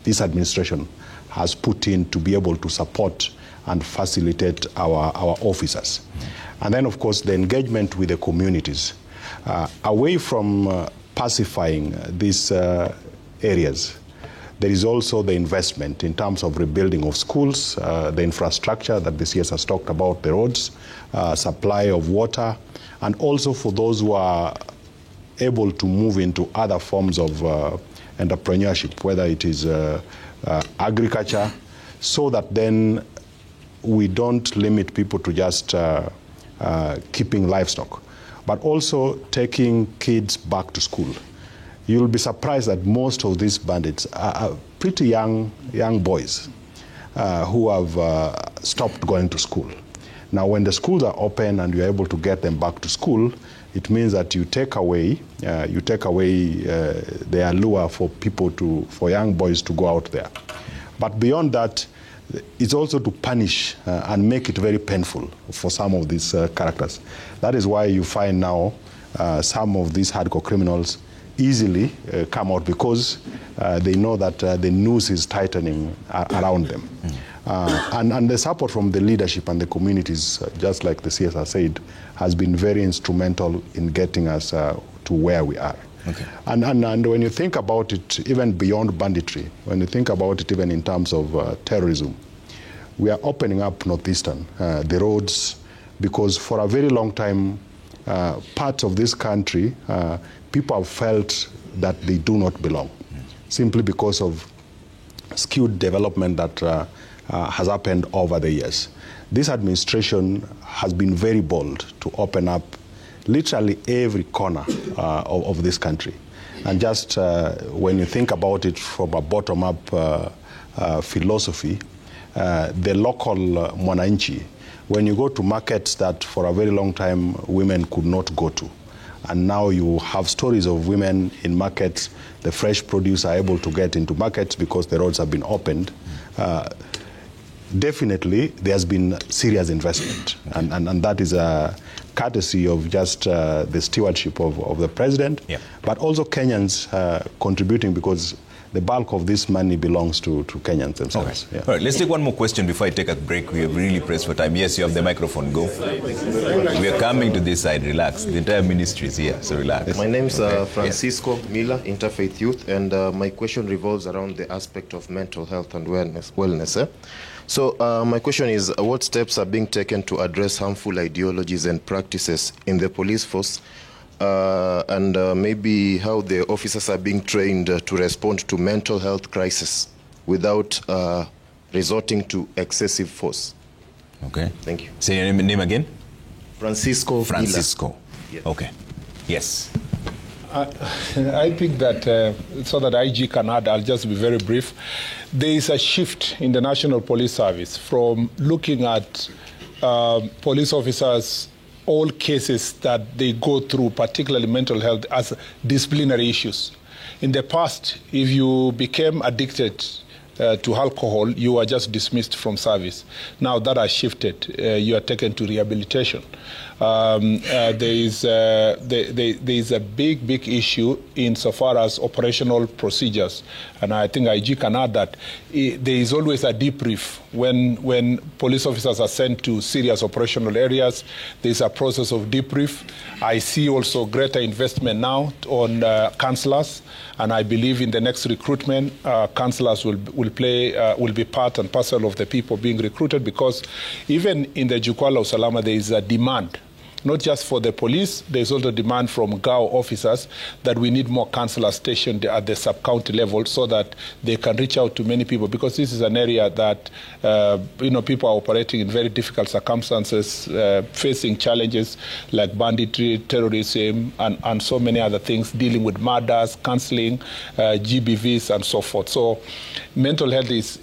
this administration has put in to be able to support and facilitate our officers. And then, of course, the engagement with the communities. Away from pacifying these areas, there is also the investment in terms of rebuilding of schools, the infrastructure that the CS has talked about, the roads, supply of water, and also for those who are able to move into other forms of entrepreneurship, whether it is agriculture, so that then we don't limit people to just keeping livestock, but also taking kids back to school. You'll be surprised that most of these bandits are pretty young boys who have stopped going to school. Now, when the schools are open and you're able to get them back to school, it means that you take away the allure for young boys to go out there. But beyond that, it's also to punish and make it very painful for some of these characters. That is why you find now some of these hardcore criminals easily come out, because they know that the noose is tightening around them. And the support from the leadership and the communities, just like the CSR said, has been very instrumental in getting us to where we are. Okay. And when you think about it, even beyond banditry, when you think about it even in terms of terrorism, we are opening up Northeastern, the roads, because for a very long time, parts of this country, people have felt that they do not belong, simply because of skewed development that has happened over the years. This administration has been very bold to open up literally every corner of this country. And just when you think about it from a bottom-up philosophy, the local mwananchi, when you go to markets that for a very long time women could not go to, and now you have stories of women in markets, the fresh produce are able to get into markets because the roads have been opened. Definitely, there's been serious investment, and that is a courtesy of just the stewardship of the president, but also Kenyans contributing, because the bulk of this money belongs to Kenyans themselves. Okay. All right, let's take one more question before I take a break. We are really pressed for time. Yes, you have the microphone. Go. We are coming to this side. Relax. The entire ministry is here, so relax. My name is Francisco Miller, Interfaith Youth, and my question revolves around the aspect of mental health and wellness. So my question is, what steps are being taken to address harmful ideologies and practices in the police force, and maybe how the officers are being trained to respond to mental health crisis without resorting to excessive force? Okay. Thank you. Say your name again? Francisco. Francisco. Yeah. Okay. Yes. I think that, so that IG can add, I'll just be very brief. There is a shift in the National Police Service from looking at police officers, all cases that they go through, particularly mental health, as disciplinary issues. In the past, if you became addicted to alcohol, you were just dismissed from service. Now that has shifted. You are taken to rehabilitation. there is a big issue insofar as operational procedures, and I think IG can add that there is always a debrief when police officers are sent to serious operational areas. There is a process of debrief. I see also greater investment now on councillors, and I believe in the next recruitment, councillors will be part and parcel of the people being recruited, because even in the Jukwaa la Usalama there is a demand, not just for the police, there's also demand from GAO officers that we need more councillors stationed at the sub-county level so that they can reach out to many people, because this is an area that people are operating in very difficult circumstances, facing challenges like banditry, terrorism, and so many other things, dealing with murders, counseling, GBVs, and so forth. So mental health is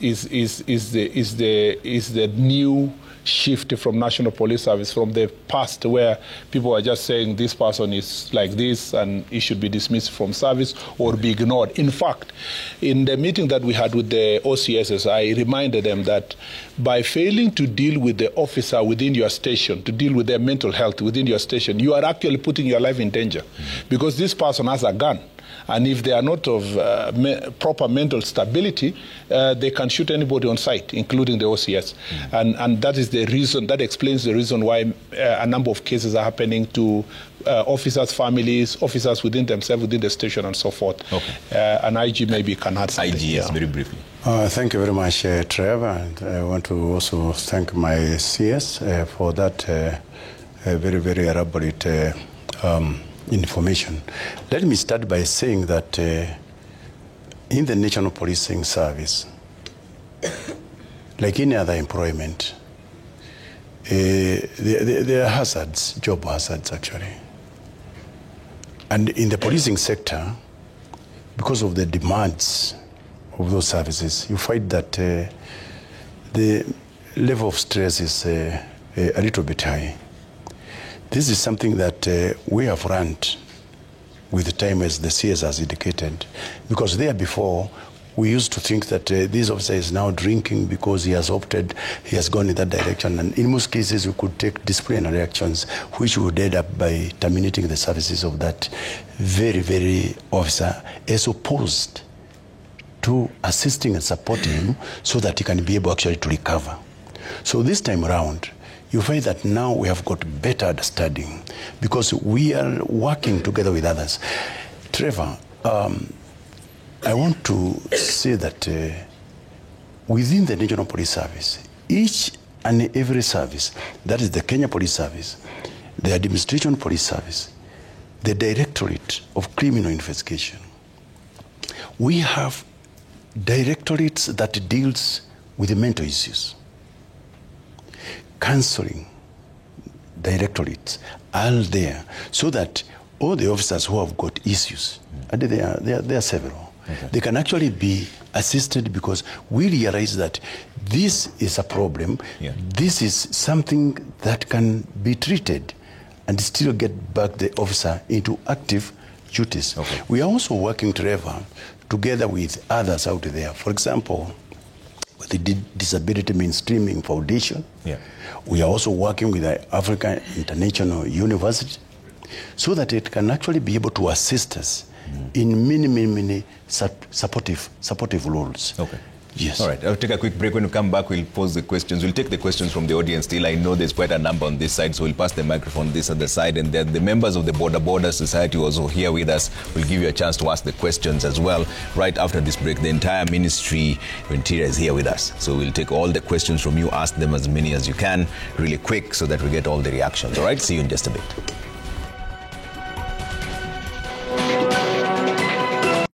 the new shift from National Police Service, from the past where people are just saying this person is like this and he should be dismissed from service or be ignored. In fact, in the meeting that we had with the OCSs, I reminded them that by failing to deal with the officer within your station, to deal with their mental health within your station, you are actually putting your life in danger, because this person has a gun. And if they are not of proper mental stability, they can shoot anybody on sight, including the OCS. And that is the reason, that explains the reason why a number of cases are happening to officers' families, officers within themselves, within the station, and so forth. Okay. And IG maybe can add something. IG, yes, very briefly. Thank you very much, Trevor. And I want to also thank my CS for that very, very elaborate information. Let me start by saying that in the National Policing Service, like any other employment, there are hazards, job hazards actually. And in the policing sector, because of the demands of those services, you find that the level of stress is a little bit high. This is something that we have run with time, as the CS has indicated, because there before we used to think that this officer is now drinking because he has gone in that direction, and in most cases we could take disciplinary actions which would end up by terminating the services of that very, very officer, as opposed to assisting and supporting him so that he can be able actually to recover. So this time around, you find that now we have got better understanding because we are working together with others. Trevor, I want to say that within the National Police Service, each and every service, that is the Kenya Police Service, the Administration Police Service, the Directorate of Criminal Investigation, we have directorates that deals with the mental issues. Counseling directorates are there so that all the officers who have got issues, and there are several, they can actually be assisted, because we realize that this is a problem, this is something that can be treated and still get back the officer into active duties. We are also working, Trevor, together with others out there. For example, with the Disability Mainstreaming Foundation. We are also working with the African International University so that it can actually be able to assist us in many supportive roles. Yes. All right, I'll take a quick break. When we come back, we'll pose the questions. We'll take the questions from the audience still. I know there's quite a number on this side, so we'll pass the microphone this other side. And then the members of the Border Society also here with us. We'll give you a chance to ask the questions as well. Right after this break, the entire Ministry of Interior is here with us. So we'll take all the questions from you, ask them as many as you can, really quick, so that we get all the reactions. All right, see you in just a bit.